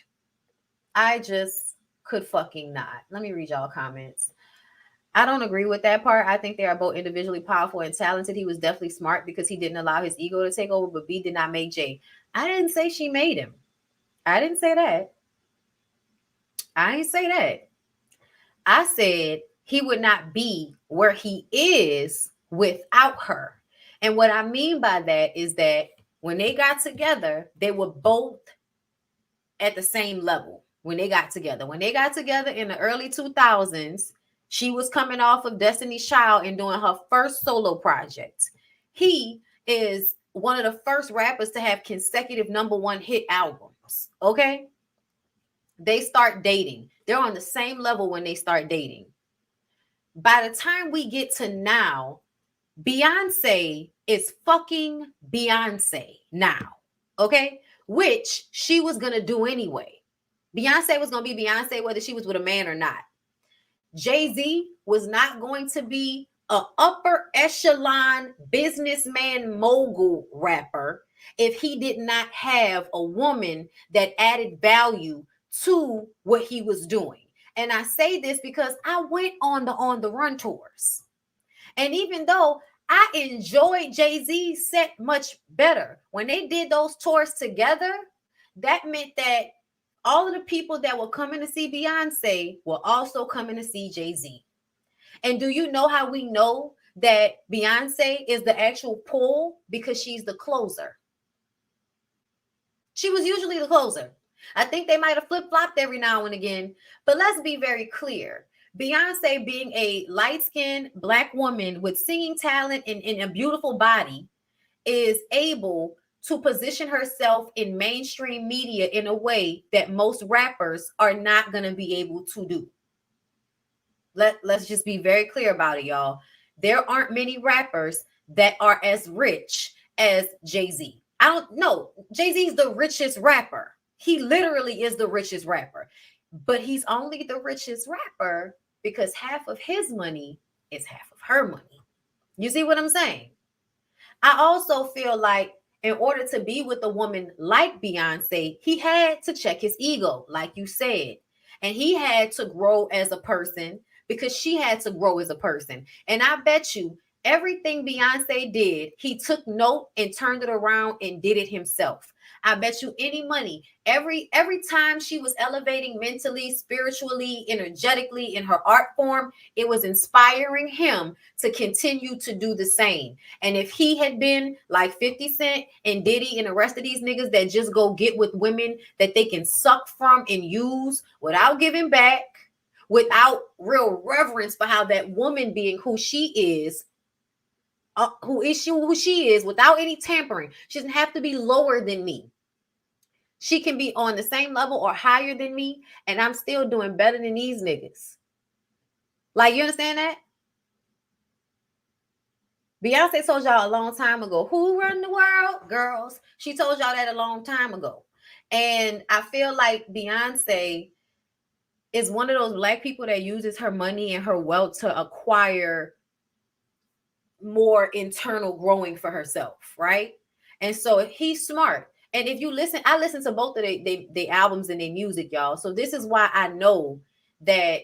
I just could fucking not. Let me read y'all comments. I don't agree with that part. I think they are both individually powerful and talented. He was definitely smart because he didn't allow his ego to take over, but B did not make Jay. I didn't say she made him. I didn't say that. I ain't say that. I said he would not be where he is without her. And what I mean by that is that when they got together, they were both at the same level. When they got together in the early 2000s, she was coming off of Destiny's Child and doing her first solo project. He is one of the first rappers to have consecutive #1 hit albums. Okay. They start dating. They're on the same level when they start dating. By the time we get to now, Beyonce is fucking Beyonce now. Okay. Which she was going to do anyway. Beyonce was going to be Beyonce whether she was with a man or not. Jay-Z was not going to be an upper echelon businessman mogul rapper if he did not have a woman that added value to what he was doing. And I say this because I went on the Run tours. And even though I enjoyed Jay-Z's set much better, when they did those tours together, that meant that all of the people that were coming to see Beyonce were also coming to see Jay-Z. And do you know how we know that Beyonce is the actual pull? Because she's the closer. She was usually the closer. I think they might have flip-flopped every now and again, but let's be very clear. Beyonce, being a light-skinned Black woman with singing talent and a beautiful body, is able to position herself in mainstream media in a way that most rappers are not going to be able to do. Let's just be very clear about it, y'all. There aren't many rappers that are as rich as Jay-Z. I don't know. Jay-Z is the richest rapper. He literally is the richest rapper. But he's only the richest rapper because half of his money is half of her money. You see what I'm saying? I also feel like in order to be with a woman like Beyonce, he had to check his ego, like you said. And he had to grow as a person because she had to grow as a person. And I bet you everything Beyonce did, he took note and turned it around and did it himself. I bet you any money, every time she was elevating mentally, spiritually, energetically in her art form, it was inspiring him to continue to do the same. And if he had been like 50 Cent and Diddy and the rest of these niggas that just go get with women that they can suck from and use without giving back, without real reverence for how that woman being who she is, who she is, without any tampering. She doesn't have to be lower than me. She can be on the same level or higher than me, and I'm still doing better than these niggas. Like, you understand that? Beyonce told y'all a long time ago, who run the world? Girls. She told y'all that a long time ago. And I feel like Beyonce is one of those Black people that uses her money and her wealth to acquire more internal growing for herself, right? And so he's smart. And if you listen, I listen to both of the albums and their music, y'all. So this is why I know that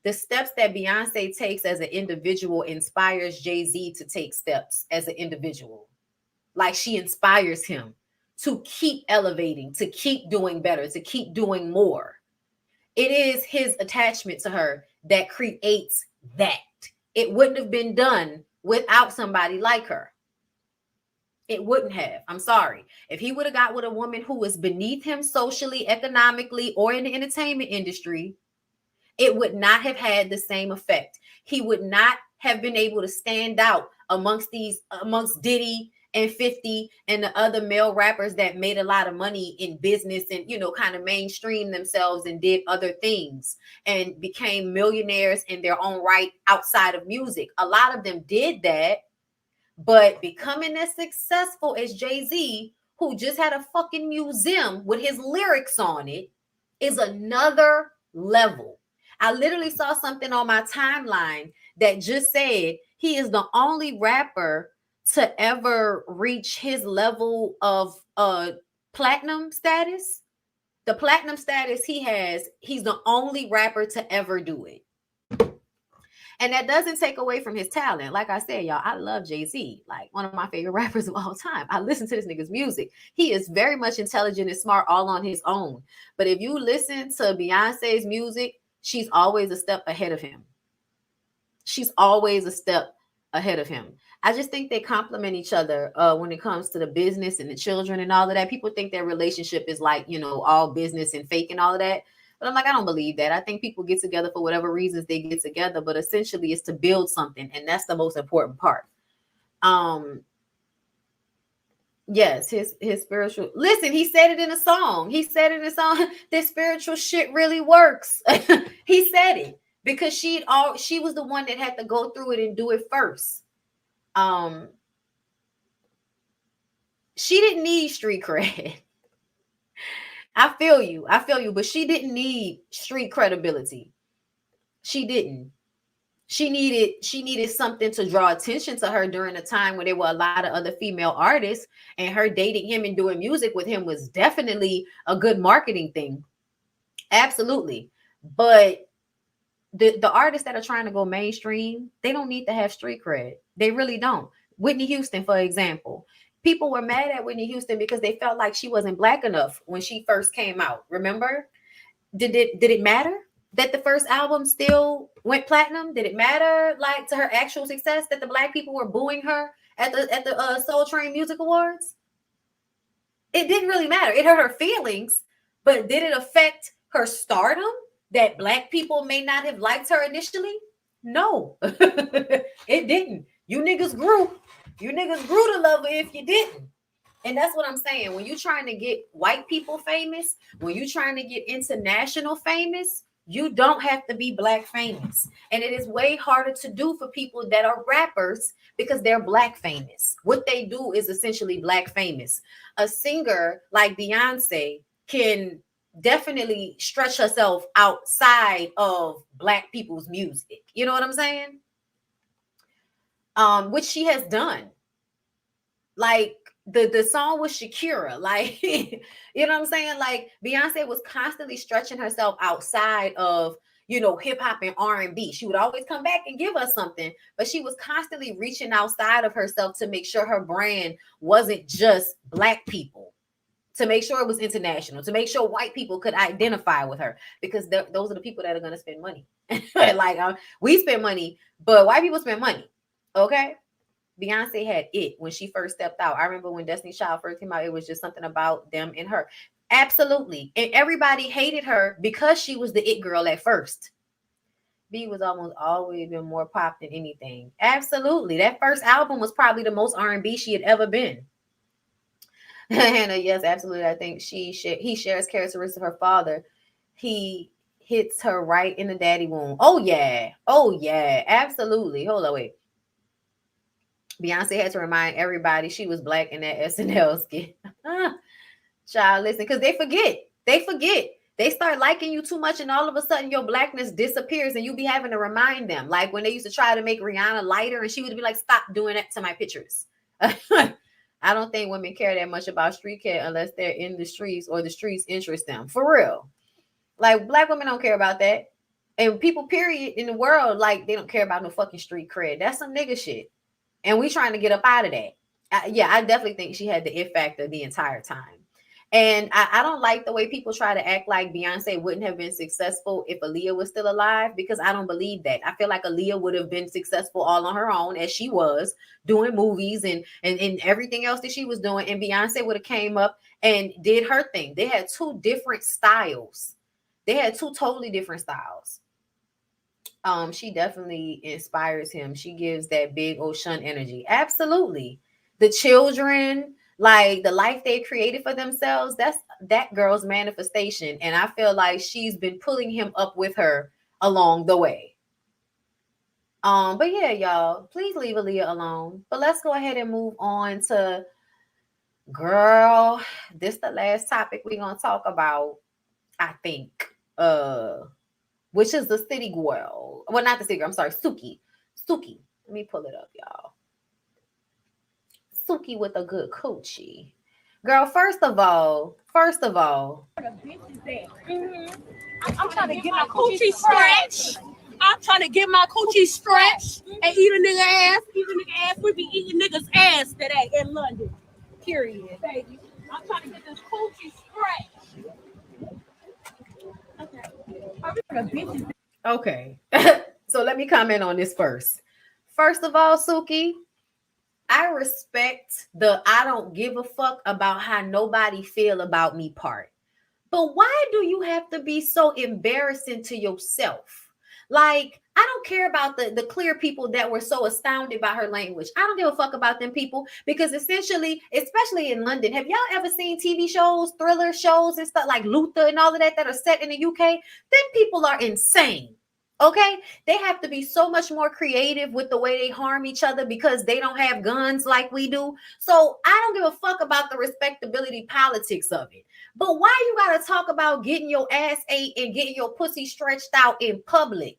the steps that Beyonce takes as an individual inspires Jay-Z to take steps as an individual. Like, she inspires him to keep elevating, to keep doing better, to keep doing more. It is his attachment to her that creates that. It wouldn't have been done without somebody like her. It wouldn't have. I'm sorry. If he would have got with a woman who was beneath him socially, economically, or in the entertainment industry, it would not have had the same effect. He would not have been able to stand out amongst Diddy and 50 and the other male rappers that made a lot of money in business and, you know, kind of mainstream themselves and did other things and became millionaires in their own right outside of music. A lot of them did that. But becoming as successful as Jay-Z, who just had a fucking museum with his lyrics on it, is another level. I literally saw something on my timeline that just said he is the only rapper to ever reach his level of platinum status. The platinum status he has, he's the only rapper to ever do it. And that doesn't take away from his talent. Like I said, y'all, I love Jay-Z, like one of my favorite rappers of all time. I listen to this nigga's music. He is very much intelligent and smart all on his own. But if you listen to Beyonce's music, she's always a step ahead of him. She's always a step ahead of him. I just think they complement each other when it comes to the business and the children and all of that. People think their relationship is like, you know, all business and fake and all of that. But I'm like, I don't believe that. I think people get together for whatever reasons they get together, but essentially it's to build something. And that's the most important part. Yes, his spiritual. Listen, he said it in a song. He said it in a song. This spiritual shit really works. He said it because she was the one that had to go through it and do it first. She didn't need street cred. I feel you, but she didn't need street credibility. She didn't. She needed something to draw attention to her during a time when there were a lot of other female artists, and her dating him and doing music with him was definitely a good marketing thing. Absolutely. But the artists that are trying to go mainstream, they don't need to have street cred. They really don't. Whitney Houston, for example. People were mad at Whitney Houston because they felt like she wasn't black enough when she first came out. Remember? Did it matter that the first album still went platinum? Did it matter, like, to her actual success that the black people were booing her at the Soul Train Music Awards? It didn't really matter. It hurt her feelings, but did it affect her stardom that black people may not have liked her initially? No, it didn't. You niggas grew to love her if you didn't. And that's what I'm saying. When you're trying to get white people famous, when you're trying to get international famous, you don't have to be black famous. And it is way harder to do for people that are rappers because they're black famous. What they do is essentially black famous. A singer like Beyonce can definitely stretch herself outside of black people's music. You know what I'm saying? Which she has done. Like the song with Shakira, like, you know what I'm saying? Like, Beyonce was constantly stretching herself outside of, you know, hip hop and R&B. She would always come back and give us something, but she was constantly reaching outside of herself to make sure her brand wasn't just black people, to make sure it was international, to make sure white people could identify with her, because those are the people that are going to spend money. Like, we spend money, but white people spend money. Okay. Beyonce had it when she first stepped out. I remember when Destiny's Child first came out, it was just something about them and her. Absolutely. And everybody hated her because she was the it girl at first. B was almost always been more pop than anything. Absolutely. That first album was probably the most R&B she had ever been. Hannah, yes, absolutely. I think he shares characteristics of her father. He hits her right in the daddy womb. Oh, yeah. Absolutely. Hold on, wait. Beyonce had to remind everybody she was black in that SNL skit. Child, listen, because they forget. They start liking you too much, and all of a sudden your blackness disappears, and you be having to remind them. Like when they used to try to make Rihanna lighter, and she would be like, "Stop doing that to my pictures." I don't think women care that much about street cred unless they're in the streets or the streets interest them. For real. Like, black women don't care about that. And people, period, in the world, like, they don't care about no fucking street cred. That's some nigga shit. And we trying to get up out of that. I definitely think she had the it factor the entire time. And I don't like the way people try to act like Beyonce wouldn't have been successful if Aaliyah was still alive, because I don't believe that. I feel like Aaliyah would have been successful all on her own, as she was doing movies and everything else that she was doing. And Beyonce would have came up and did her thing. They had two different styles. They had two totally different styles. She definitely inspires him. She gives that big ocean energy. Absolutely. The children, like the life they created for themselves, that's that girl's manifestation. And I feel like she's been pulling him up with her along the way. But yeah, y'all, please leave Aaliyah alone. But let's go ahead and move on to, girl, this the last topic we're gonna talk about, I think. Which is the city girl. Well, not the city girl. I'm sorry, Suki. Let me pull it up, y'all. Suki with a good coochie. Girl, first of all. I'm trying to get my coochie scratched. I'm trying to get my coochie stretched and eat a nigga ass. Eat a nigga ass. We be eating niggas ass today in London. Period, baby. I'm trying to get this coochie stretched. Okay. So let me comment on this first. First of all, Suki, I respect the I don't give a fuck about how nobody feel about me part. But why do you have to be so embarrassing to yourself? Like, I don't care about the clear people that were so astounded by her language. I don't give a fuck about them people because essentially, especially in London, have y'all ever seen TV shows, thriller shows and stuff like Luther and all of that are set in the UK? Them people are insane. Okay, they have to be so much more creative with the way they harm each other because they don't have guns like we do. So I don't give a fuck about the respectability politics of it. But why you gotta talk about getting your ass ate and getting your pussy stretched out in public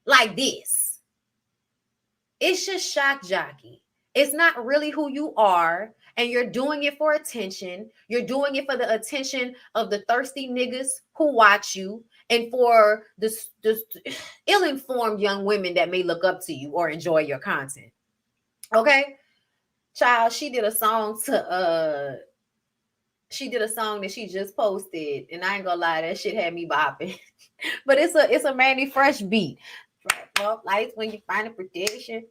like this? It's just shock jockey. It's not really who you are, and you're doing it for attention. You're doing it for the attention of the thirsty niggas who watch you, and for the ill-informed young women that may look up to you or enjoy your content. Okay, child, she did a song that she just posted, and I ain't gonna lie, that shit had me bopping. But it's a Manny Fresh beat. Well, lights when you find a protection.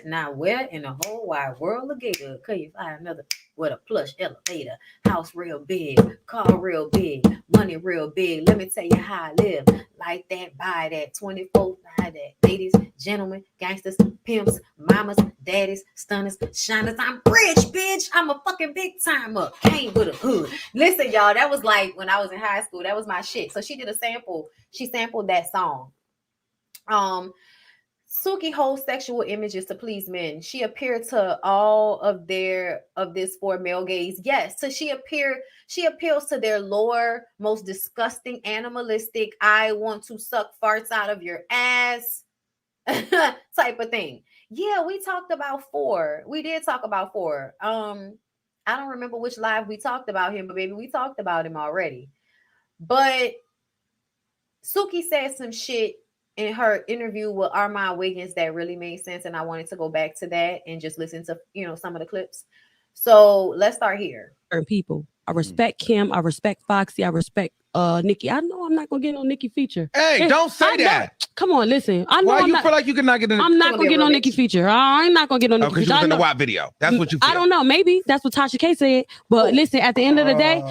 Now where in the whole wide world of Gator could you find another with a plush elevator, house real big, car real big, money real big? Let me tell you how I live. Like that, buy that, 24, buy that. Ladies, gentlemen, gangsters, pimps, mamas, daddies, stunners, shiners. I'm rich, bitch. I'm a fucking big timer. Came with a hood. Listen, y'all, that was like when I was in high school. That was my shit. So she did a sample. She sampled that song. Suki holds sexual images to please men. She appeared to all of this for male gaze. Yes, so she appeals to their lower, most disgusting, animalistic, I want to suck farts out of your ass type of thing. Yeah, we talked about 4. We did talk about 4. I don't remember which live we talked about him, but baby, we talked about him already. But Suki said some shit in her interview with Armand Wiggins that really made sense, and I wanted to go back to that and just listen to some of the clips. So let's start here. People, I respect Kim. I respect Foxy. I respect Nikki. I know I'm not gonna get no Nikki feature. Hey, don't say that. Come on, listen. I know why you feel like you cannot get? I'm not gonna get no Nikki feature. I'm not gonna get no Nikki feature. Because you was in the WAP video. That's what you feel. I don't know. Maybe that's what Tasha K said. But listen, at the end of the day,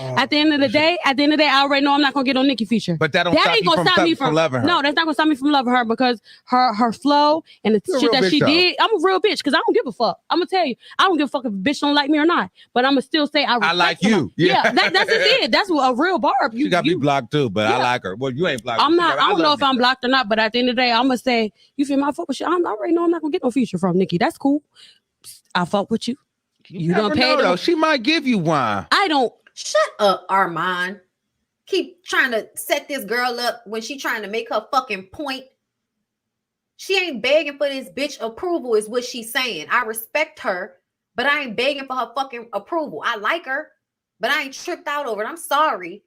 I already know I'm not gonna get no Nikki feature. But that ain't gonna stop me from loving her. No, that's not gonna stop me from loving her because her flow and the shit that she did. I'm a real bitch because I don't give a fuck. I'm gonna tell you, I don't give a fuck if a bitch don't like me or not. But I'm gonna still say I like you. Yeah, that's just it. That's a real barb. You got me blocked too, but I like her. Well, you ain't blocked. I'm not. I don't know if I'm blocked or not. But at the end of the day, I'm gonna say, you feel my fuck with you. I already know I'm not gonna get no feature from Nikki. That's cool. I fuck with you. You don't pay though. She might give you one. I don't. Shut up, Armand. Keep trying to set this girl up when she trying to make her fucking point. She ain't begging for this bitch approval is what she's saying. I respect her, but I ain't begging for her fucking approval. I like her, but I ain't tripped out over it. I'm sorry,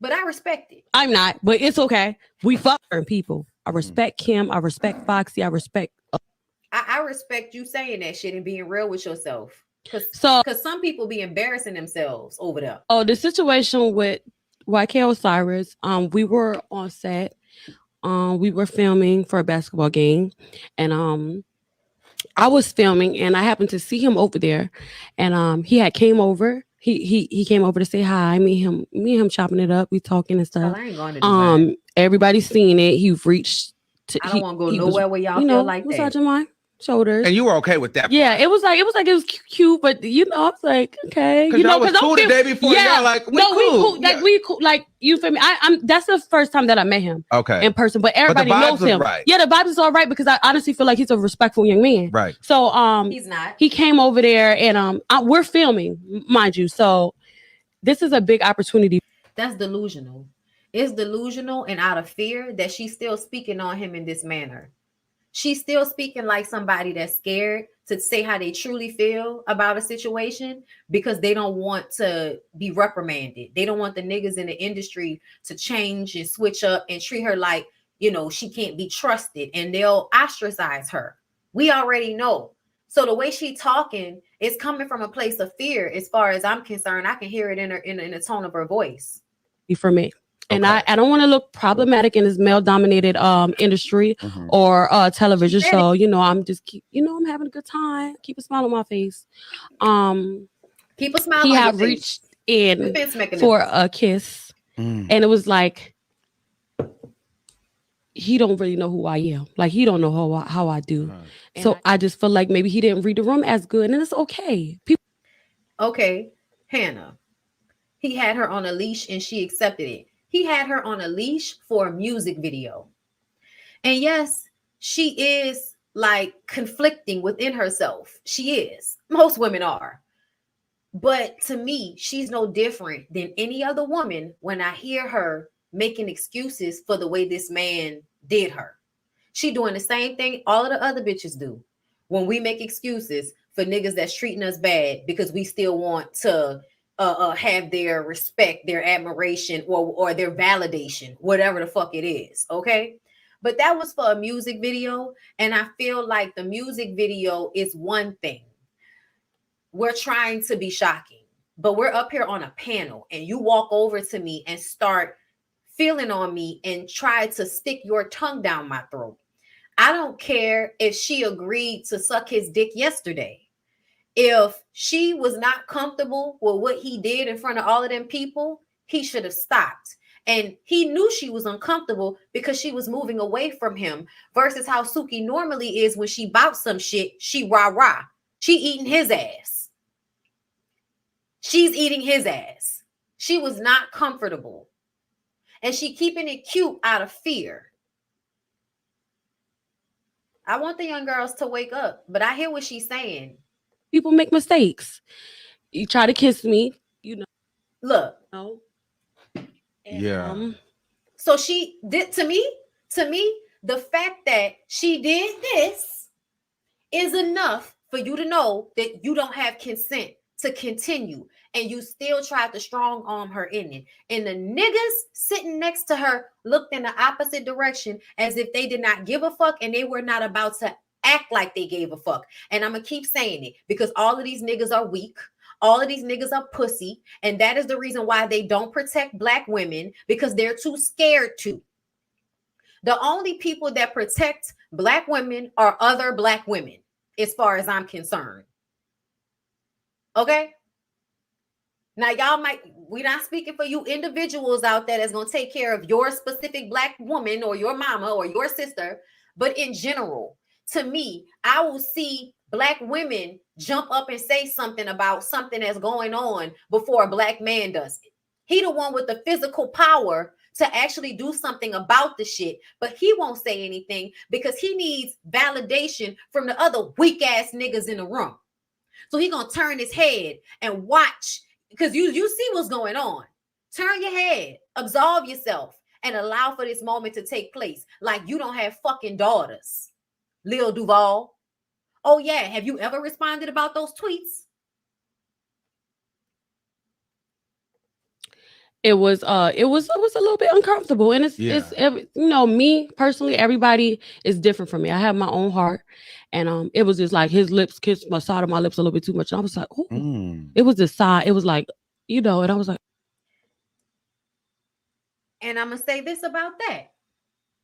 but I respect it. I'm not, but it's okay. We fucking people. I respect Kim. I respect Foxy. I respect. I respect you saying that shit and being real with yourself. Because some people be embarrassing themselves over there. Oh, the situation with YK Osiris, we were on set. We were filming for a basketball game, and I was filming, and I happened to see him over there, and he had came over. He came over to say hi. Me and him chopping it up. We talking and stuff. I ain't going to do that. Everybody's seen it. He reached. I don't want to go nowhere where y'all feel like that. Massaging my shoulders. And you were okay with that? Yeah, it was cute, but I was like, okay, because I was cool the day before. Yeah, like we cool. We cool. Like you feel me? I'm. That's the first time that I met him. Okay. In person, but everybody knows him. Right. Yeah, the vibes is all right because I honestly feel like he's a respectful young man. Right. So he's not. He came over there and we're filming, mind you. So this is a big opportunity. That's delusional. It's delusional and out of fear that she's still speaking on him in this manner. she's still speaking like somebody that's scared to say how they truly feel about a situation because they don't want to be reprimanded. They don't want the niggas in the industry to change and switch up and treat her like, you know, she can't be trusted and they'll ostracize her. We already know. So the way she talking is coming from a place of fear. As far as I'm concerned, I can hear it in her in the tone of her voice. For me. And I don't want to look problematic in this male-dominated industry or television show. You know, I'm just I'm having a good time. Keep a smile on my face. Keep a smile. He had reached in for a kiss, and it was like he don't really know who I am. Like he don't know how I do. So I just feel like maybe he didn't read the room as good, and it's okay. Okay, Hannah. He had her on a leash and she accepted it. He had her on a leash for a music video. And yes, she is like conflicting within herself. She is. Most women are. But to me, she's no different than any other woman when I hear her making excuses for the way this man did her. She doing the same thing all of the other bitches do. When we make excuses for niggas that's treating us bad because we still want to have their respect, their admiration, or their validation, whatever the fuck it is, okay? But that was for a music video, and I feel like the music video is one thing. We're trying to be shocking, but we're up here on a panel, and you walk over to me and start feeling on me and try to stick your tongue down my throat. I don't care if she agreed to suck his dick yesterday. If she was not comfortable with what he did in front of all of them people, he should have stopped. And he knew she was uncomfortable because she was moving away from him versus how Suki normally is when she bout some shit, she rah-rah. She eating his ass. She's eating his ass. She was not comfortable. And she keeping it cute out of fear. I want the young girls to wake up, but I hear what she's saying. People make mistakes. You try to kiss me, you know. Look. No. Yeah. So she did to me, the fact that she did this is enough for you to know that you don't have consent to continue. And you still tried to strong arm her in it. And the niggas sitting next to her looked in the opposite direction as if they did not give a fuck and they were not about to act like they gave a fuck. And I'm going to keep saying it because all of these niggas are weak. All of these niggas are pussy. And that is the reason why they don't protect black women, because they're too scared to. The only people that protect black women are other black women, as far as I'm concerned. Okay? Now, y'all we're not speaking for you individuals out there that's going to take care of your specific black woman or your mama or your sister, but in general, to me, I will see black women jump up and say something about something that's going on before a black man does it. He the one with the physical power to actually do something about the shit, but he won't say anything because he needs validation from the other weak ass niggas in the room. So he gonna turn his head and watch, because you see what's going on. Turn your head, absolve yourself, and allow for this moment to take place. Like you don't have fucking daughters, Lil Duval. Oh yeah, have you ever responded about those tweets? It was a little bit uncomfortable, and it's me personally, everybody is different from me. I have my own heart, and it was just like his lips kissed my side of my lips a little bit too much. And I was like, oh, it was the side. It was like, and I was like, and I'm gonna say this about that.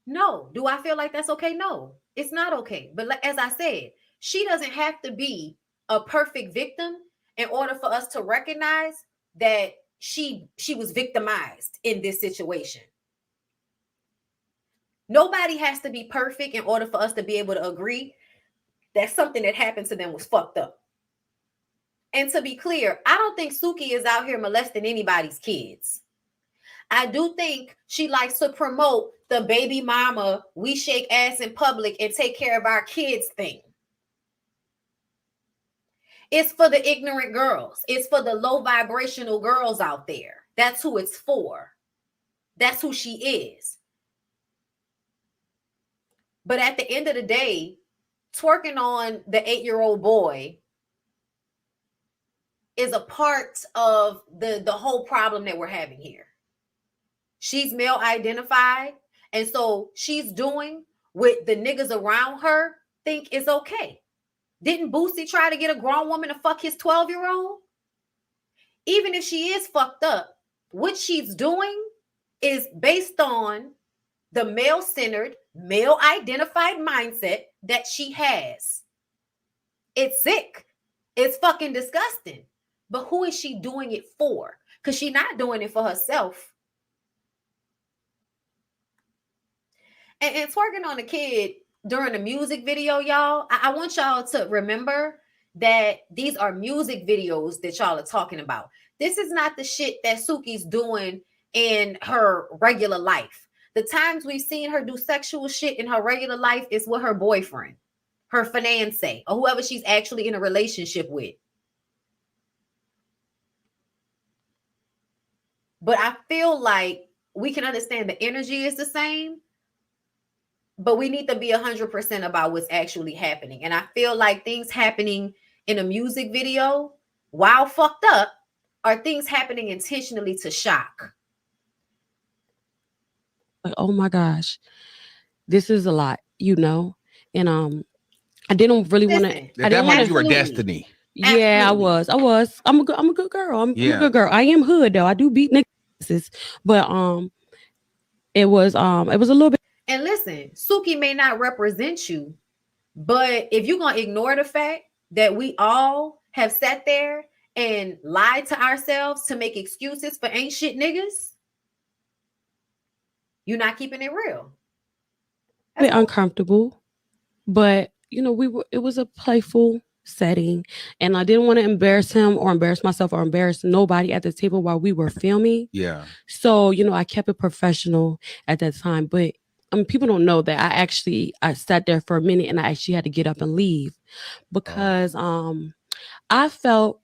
No, do I feel like that's okay? No, it's not okay. But as I said, she doesn't have to be a perfect victim in order for us to recognize that she was victimized in this situation. Nobody has to be perfect in order for us to be able to agree that something that happened to them was fucked up. And to be clear, I don't think Suki is out here molesting anybody's kids. I do think she likes to promote the baby mama, we shake ass in public and take care of our kids thing. It's for the ignorant girls. It's for the low vibrational girls out there. That's who it's for. That's who she is. But at the end of the day, twerking on the 8-year-old boy is a part of the whole problem that we're having here. She's male identified, and so she's doing what the niggas around her think is okay. Didn't Boosie try to get a grown woman to fuck his 12-year-old? Even if she is fucked up, what she's doing is based on the male-centered, male-identified mindset that she has. It's sick. It's fucking disgusting. But who is she doing it for? Because she's not doing it for herself. And twerking on a kid during a music video, y'all, I want y'all to remember that these are music videos that y'all are talking about. This is not the shit that Suki's doing in her regular life. The times we've seen her do sexual shit in her regular life is with her boyfriend, her fiancé, or whoever she's actually in a relationship with. But I feel like we can understand the energy is the same, but we need to be 100% about what's actually happening. And I feel like things happening in a music video, while fucked up, are things happening intentionally to shock. Like, oh my gosh, this is a lot, you know? And I didn't really want to. That means you were destiny. Yeah, absolutely. I was. I'm a good girl. I'm a good girl. I am hood though. I do beat niggas, but it was a little bit. And listen, Suki may not represent you, but if you're gonna ignore the fact that we all have sat there and lied to ourselves to make excuses for ain't shit niggas, you're not keeping it real. A bit uncomfortable, but you know, it was a playful setting, and I didn't want to embarrass him or embarrass myself or embarrass nobody at the table while we were filming. Yeah. So, you know, I kept it professional at that time, but people don't know that I sat there for a minute and I actually had to get up and leave because I felt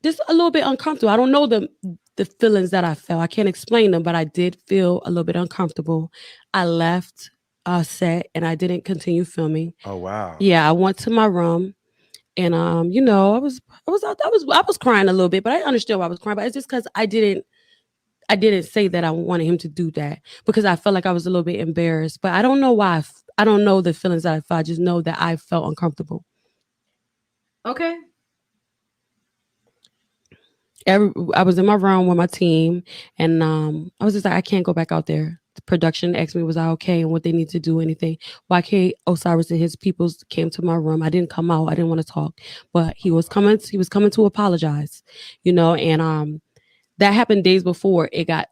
just a little bit uncomfortable. I don't know the feelings that I felt. I can't explain them, but I did feel a little bit uncomfortable. I left set and I didn't continue filming. Oh wow. Yeah, I went to my room and you know, I was crying a little bit, but I understood why I was crying, but it's just because I didn't say that I wanted him to do that because I felt like I was a little bit embarrassed, but I don't know why. I don't know the feelings that I felt. I just know that I felt uncomfortable. Okay. I was in my room with my team and I was just like, I can't go back out there. The production asked me, was I okay and what they need to do, anything. YK Osiris and his people came to my room. I didn't come out. I didn't want to talk, but he was coming to apologize, you know, and that happened days before it got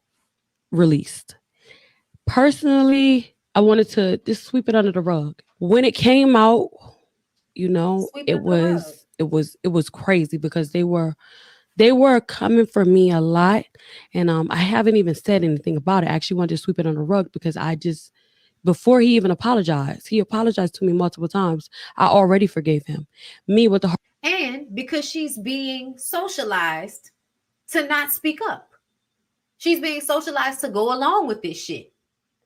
released. Personally, I wanted to just sweep it under the rug. When it came out, you know, it was crazy because they were coming for me a lot. And I haven't even said anything about it. I actually wanted to sweep it under the rug because before he even apologized, he apologized to me multiple times. I already forgave him. Me with the heart. And because she's being socialized to not speak up. She's being socialized to go along with this shit.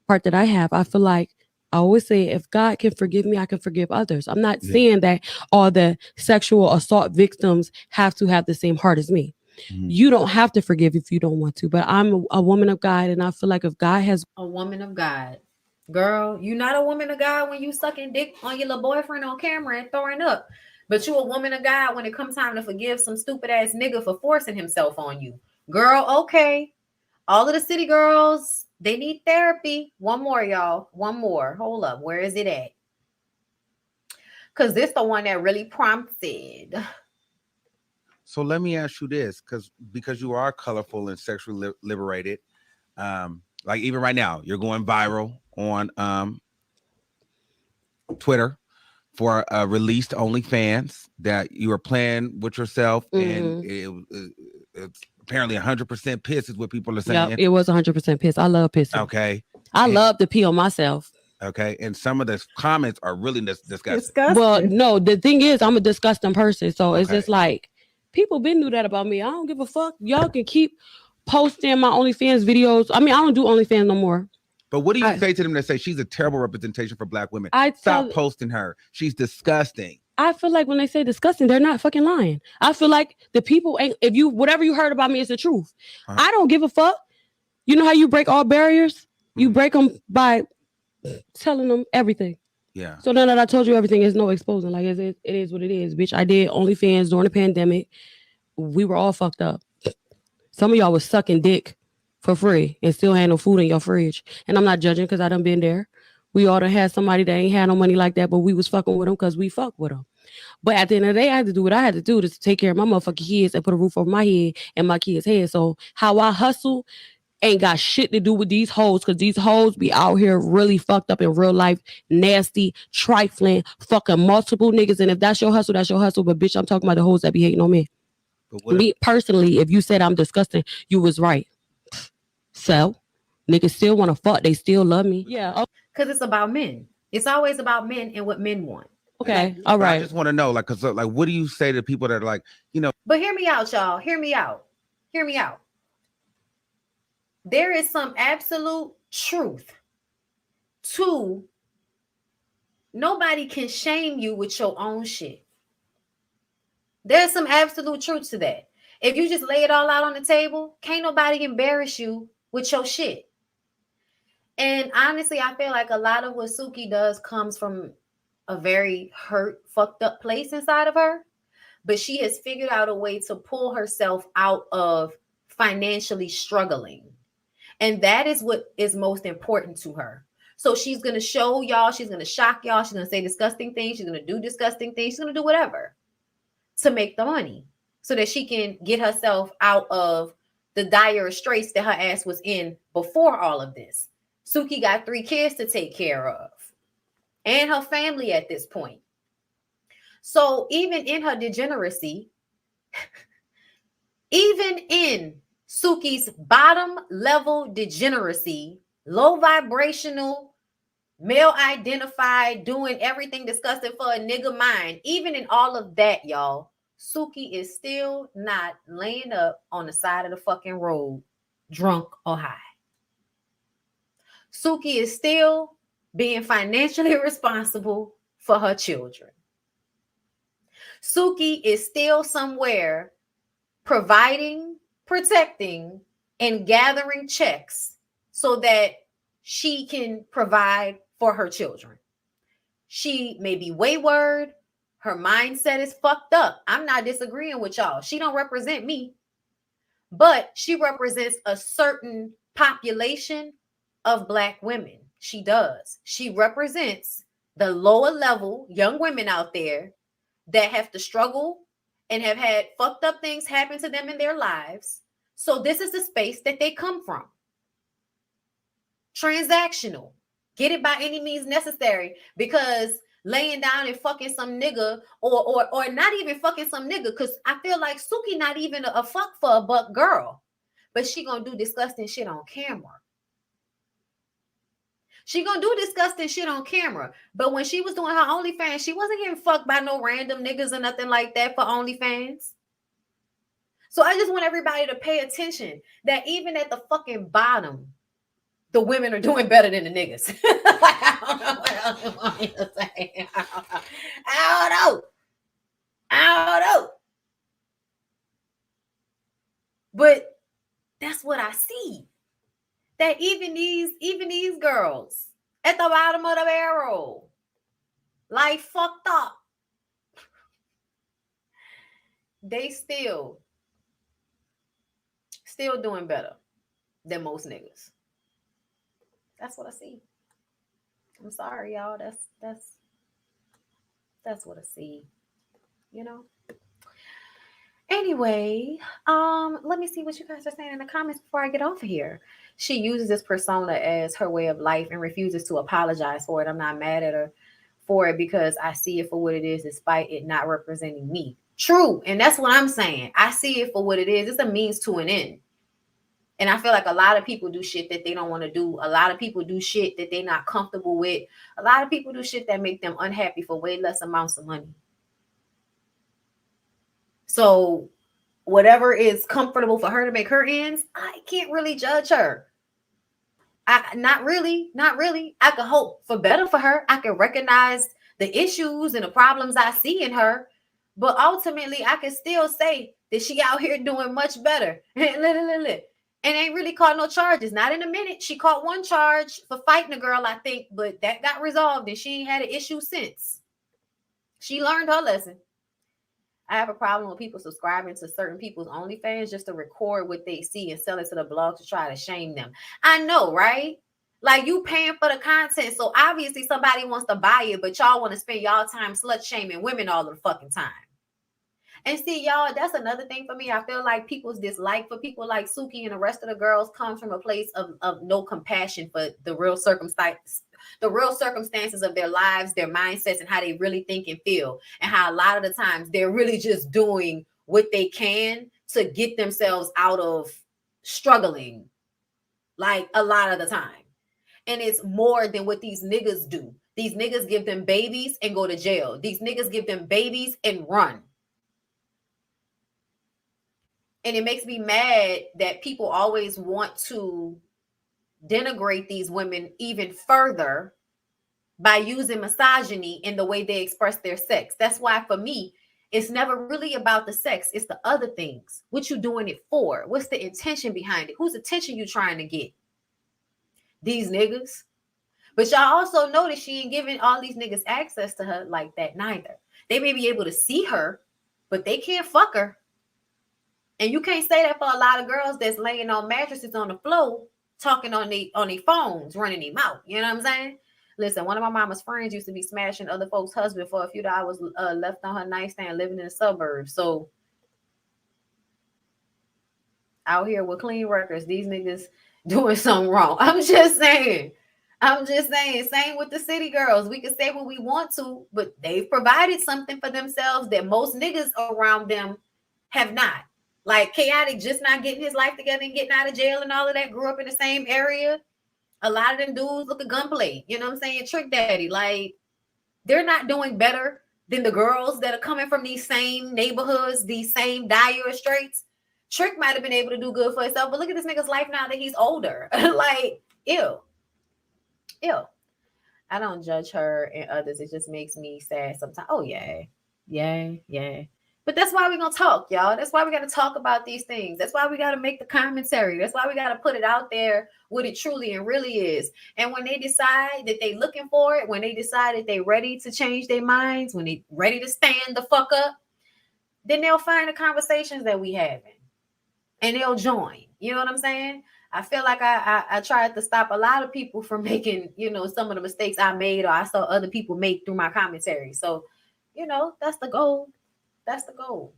Part that I have, I feel like I always say, if God can forgive me, I can forgive others. I'm not saying that all the sexual assault victims have to have the same heart as me. Mm-hmm. You don't have to forgive if you don't want to, but I'm a woman of God, and I feel like if God has a woman of God, girl, you're not a woman of God when you sucking dick on your little boyfriend on camera and throwing up. But you a woman of God when it comes time to forgive some stupid ass nigga for forcing himself on you. Girl, okay. All of the city girls, they need therapy. One more, y'all. One more. Hold up. Where is it at? Because this the one that really prompted. So let me ask you this, because you are colorful and sexually liberated. Like even right now, you're going viral on Twitter for a released OnlyFans that you were playing with yourself, and it's apparently 100% piss is what people are saying. Yeah, it was 100% piss. I love pissing. Okay. I love to pee on myself. Okay. And some of the comments are really disgusting. Well, no, the thing is, I'm a disgusting person. So it's just like, people been knew that about me. I don't give a fuck. Y'all can keep posting my OnlyFans videos. I mean, I don't do OnlyFans no more. But what do you say to them that say she's a terrible representation for Black women? Stop posting her. She's disgusting. I feel like when they say disgusting, they're not fucking lying. I feel like the people ain't, if you, whatever you heard about me is the truth. I don't give a fuck. You know how you break all barriers? You break them by telling them everything. Yeah. So now that I told you everything, is no exposing. Like it is what it is, bitch. I did OnlyFans during the pandemic. We were all fucked up. Some of y'all was sucking dick for free and still had no food in your fridge. And I'm not judging because I done been there. We all done had somebody that ain't had no money like that, but we was fucking with them because we fuck with them. But at the end of the day, I had to do what I had to do to take care of my motherfucking kids and put a roof over my head and my kids' head. So how I hustle ain't got shit to do with these hoes, because these hoes be out here really fucked up in real life, nasty, trifling, fucking multiple niggas. And if that's your hustle, that's your hustle. But bitch, I'm talking about the hoes that be hating on me. Me personally, if you said I'm disgusting, you was right. So niggas still want to fuck. They still love me. Yeah. Because it's about men. It's always about men and what men want. Okay. All right. I just want to know, like, cause like, what do you say to people that are like, you know? But hear me out, y'all. Hear me out. Hear me out. There is some absolute truth to nobody can shame you with your own shit. There's some absolute truth to that. If you just lay it all out on the table, can't nobody embarrass you with your shit. And honestly, I feel like a lot of what Suki does comes from a very hurt, fucked up place inside of her. But she has figured out a way to pull herself out of financially struggling. And that is what is most important to her. So she's going to show y'all, she's going to shock y'all, she's going to say disgusting things, she's going to do disgusting things, she's going to do whatever to make the money so that she can get herself out of the dire straits that her ass was in before all of this. Suki got 3 kids to take care of and her family at this point. So even in her degeneracy, even in Suki's bottom level degeneracy, low vibrational, male identified, doing everything disgusting for a nigga mind, even in all of that, y'all, Suki is still not laying up on the side of the fucking road, drunk or high. Suki is still being financially responsible for her children. Suki is still somewhere providing, protecting, and gathering checks so that she can provide for her children. She may be wayward. Her mindset is fucked up. I'm not disagreeing with y'all. She don't represent me, but she represents a certain population of Black women. She does. She represents the lower level young women out there that have to struggle and have had fucked up things happen to them in their lives. So this is the space that they come from. Transactional. Get it by any means necessary, because laying down and fucking some nigga or not even fucking some nigga, because I feel like Suki not even a fuck for a buck girl, but she gonna do disgusting shit on camera. She gonna do disgusting shit on camera. But when she was doing her OnlyFans, she wasn't getting fucked by no random niggas or nothing like that for OnlyFans. So I just want everybody to pay attention that even at the fucking bottom, the women are doing better than the niggas. I don't know what else you want me to say. I don't know. But that's what I see. That even these girls at the bottom of the barrel, like fucked up, they still doing better than most niggas. That's what I see. I'm sorry, y'all. That's what I see. You know. Anyway, let me see what you guys are saying in the comments before I get off of here. She uses this persona as her way of life and refuses to apologize for it. I'm not mad at her for it because I see it for what it is, despite it not representing me. True. And that's what I'm saying. I see it for what it is. It's a means to an end. And I feel like a lot of people do shit that they don't want to do. A lot of people do shit that they're not comfortable with. A lot of people do shit that make them unhappy for way less amounts of money. So whatever is comfortable for her to make her ends, I can't really judge her. Not really. I could hope for better for her. I can recognize the issues and the problems I see in her, but ultimately I can still say that she out here doing much better. And ain't really caught no charges. Not in a minute. She caught one charge for fighting a girl, I think, but that got resolved and she ain't had an issue since. She learned her lesson. I have a problem with people subscribing to certain people's OnlyFans just to record what they see and sell it to the blog to try to shame them. I know, right? Like, you paying for the content, so obviously somebody wants to buy it, but y'all want to spend y'all time slut shaming women all the fucking time. And see, y'all, that's another thing for me. I feel like people's dislike for people like Suki and the rest of the girls comes from a place of no compassion for the real circumstances of their lives, their mindsets, and how they really think and feel. And how a lot of the times they're really just doing what they can to get themselves out of struggling. Like, a lot of the time. And it's more than what these niggas do. These niggas give them babies and go to jail. These niggas give them babies and run. And it makes me mad that people always want to denigrate these women even further by using misogyny in the way they express their sex. That's why, for me, it's never really about the sex. It's the other things. What you doing it for? What's the intention behind it? Whose attention you trying to get? These niggas. But y'all also notice she ain't giving all these niggas access to her like that neither. They may be able to see her, but they can't fuck her. And you can't say that for a lot of girls that's laying on mattresses on the floor, talking on their phones, running their mouth. You know what I'm saying? Listen, one of my mama's friends used to be smashing other folks' husband for a few dollars left on her nightstand, living in the suburbs. So out here with clean records, these niggas doing something wrong. I'm just saying. Same with the city girls. We can say what we want to, but they've provided something for themselves that most niggas around them have not. Like Chaotic just not getting his life together and getting out of jail and all of that, grew up in the same area. A lot of them dudes look at gunplay. You know what I'm saying? Trick Daddy. Like, they're not doing better than the girls that are coming from these same neighborhoods, these same dire straits. Trick might have been able to do good for himself, but look at this nigga's life now that he's older. Like, ew. I don't judge her and others. It just makes me sad sometimes. Oh, yeah. But that's why we're going to talk, y'all. That's why we got to talk about these things. That's why we got to make the commentary. That's why we got to put it out there what it truly and really is. And when they decide that they looking for it, when they decide that they ready to change their minds, when they ready to stand the fuck up, then they'll find the conversations that we having and they'll join. You know what I'm saying? I feel like I tried to stop a lot of people from making, some of the mistakes I made or I saw other people make through my commentary. So, that's the goal. That's the goal.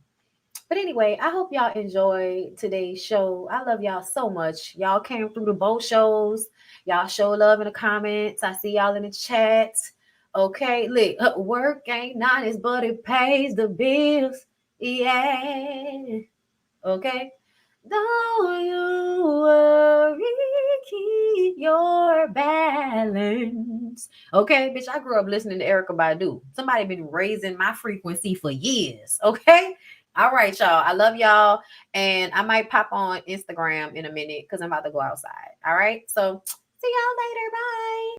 But anyway, I hope y'all enjoyed today's show. I love y'all so much. Y'all came through the both shows. Y'all show love in the comments. I see y'all in the chat. Okay, look, work ain't nice, but it pays the bills. Yeah. Okay. Don't you worry, keep your balance. Okay, bitch, I grew up listening to Erykah Badu. Somebody been raising my frequency for years. Okay. All right, y'all. I love y'all. And I might pop on Instagram in a minute because I'm about to go outside. All right. So see y'all later. Bye.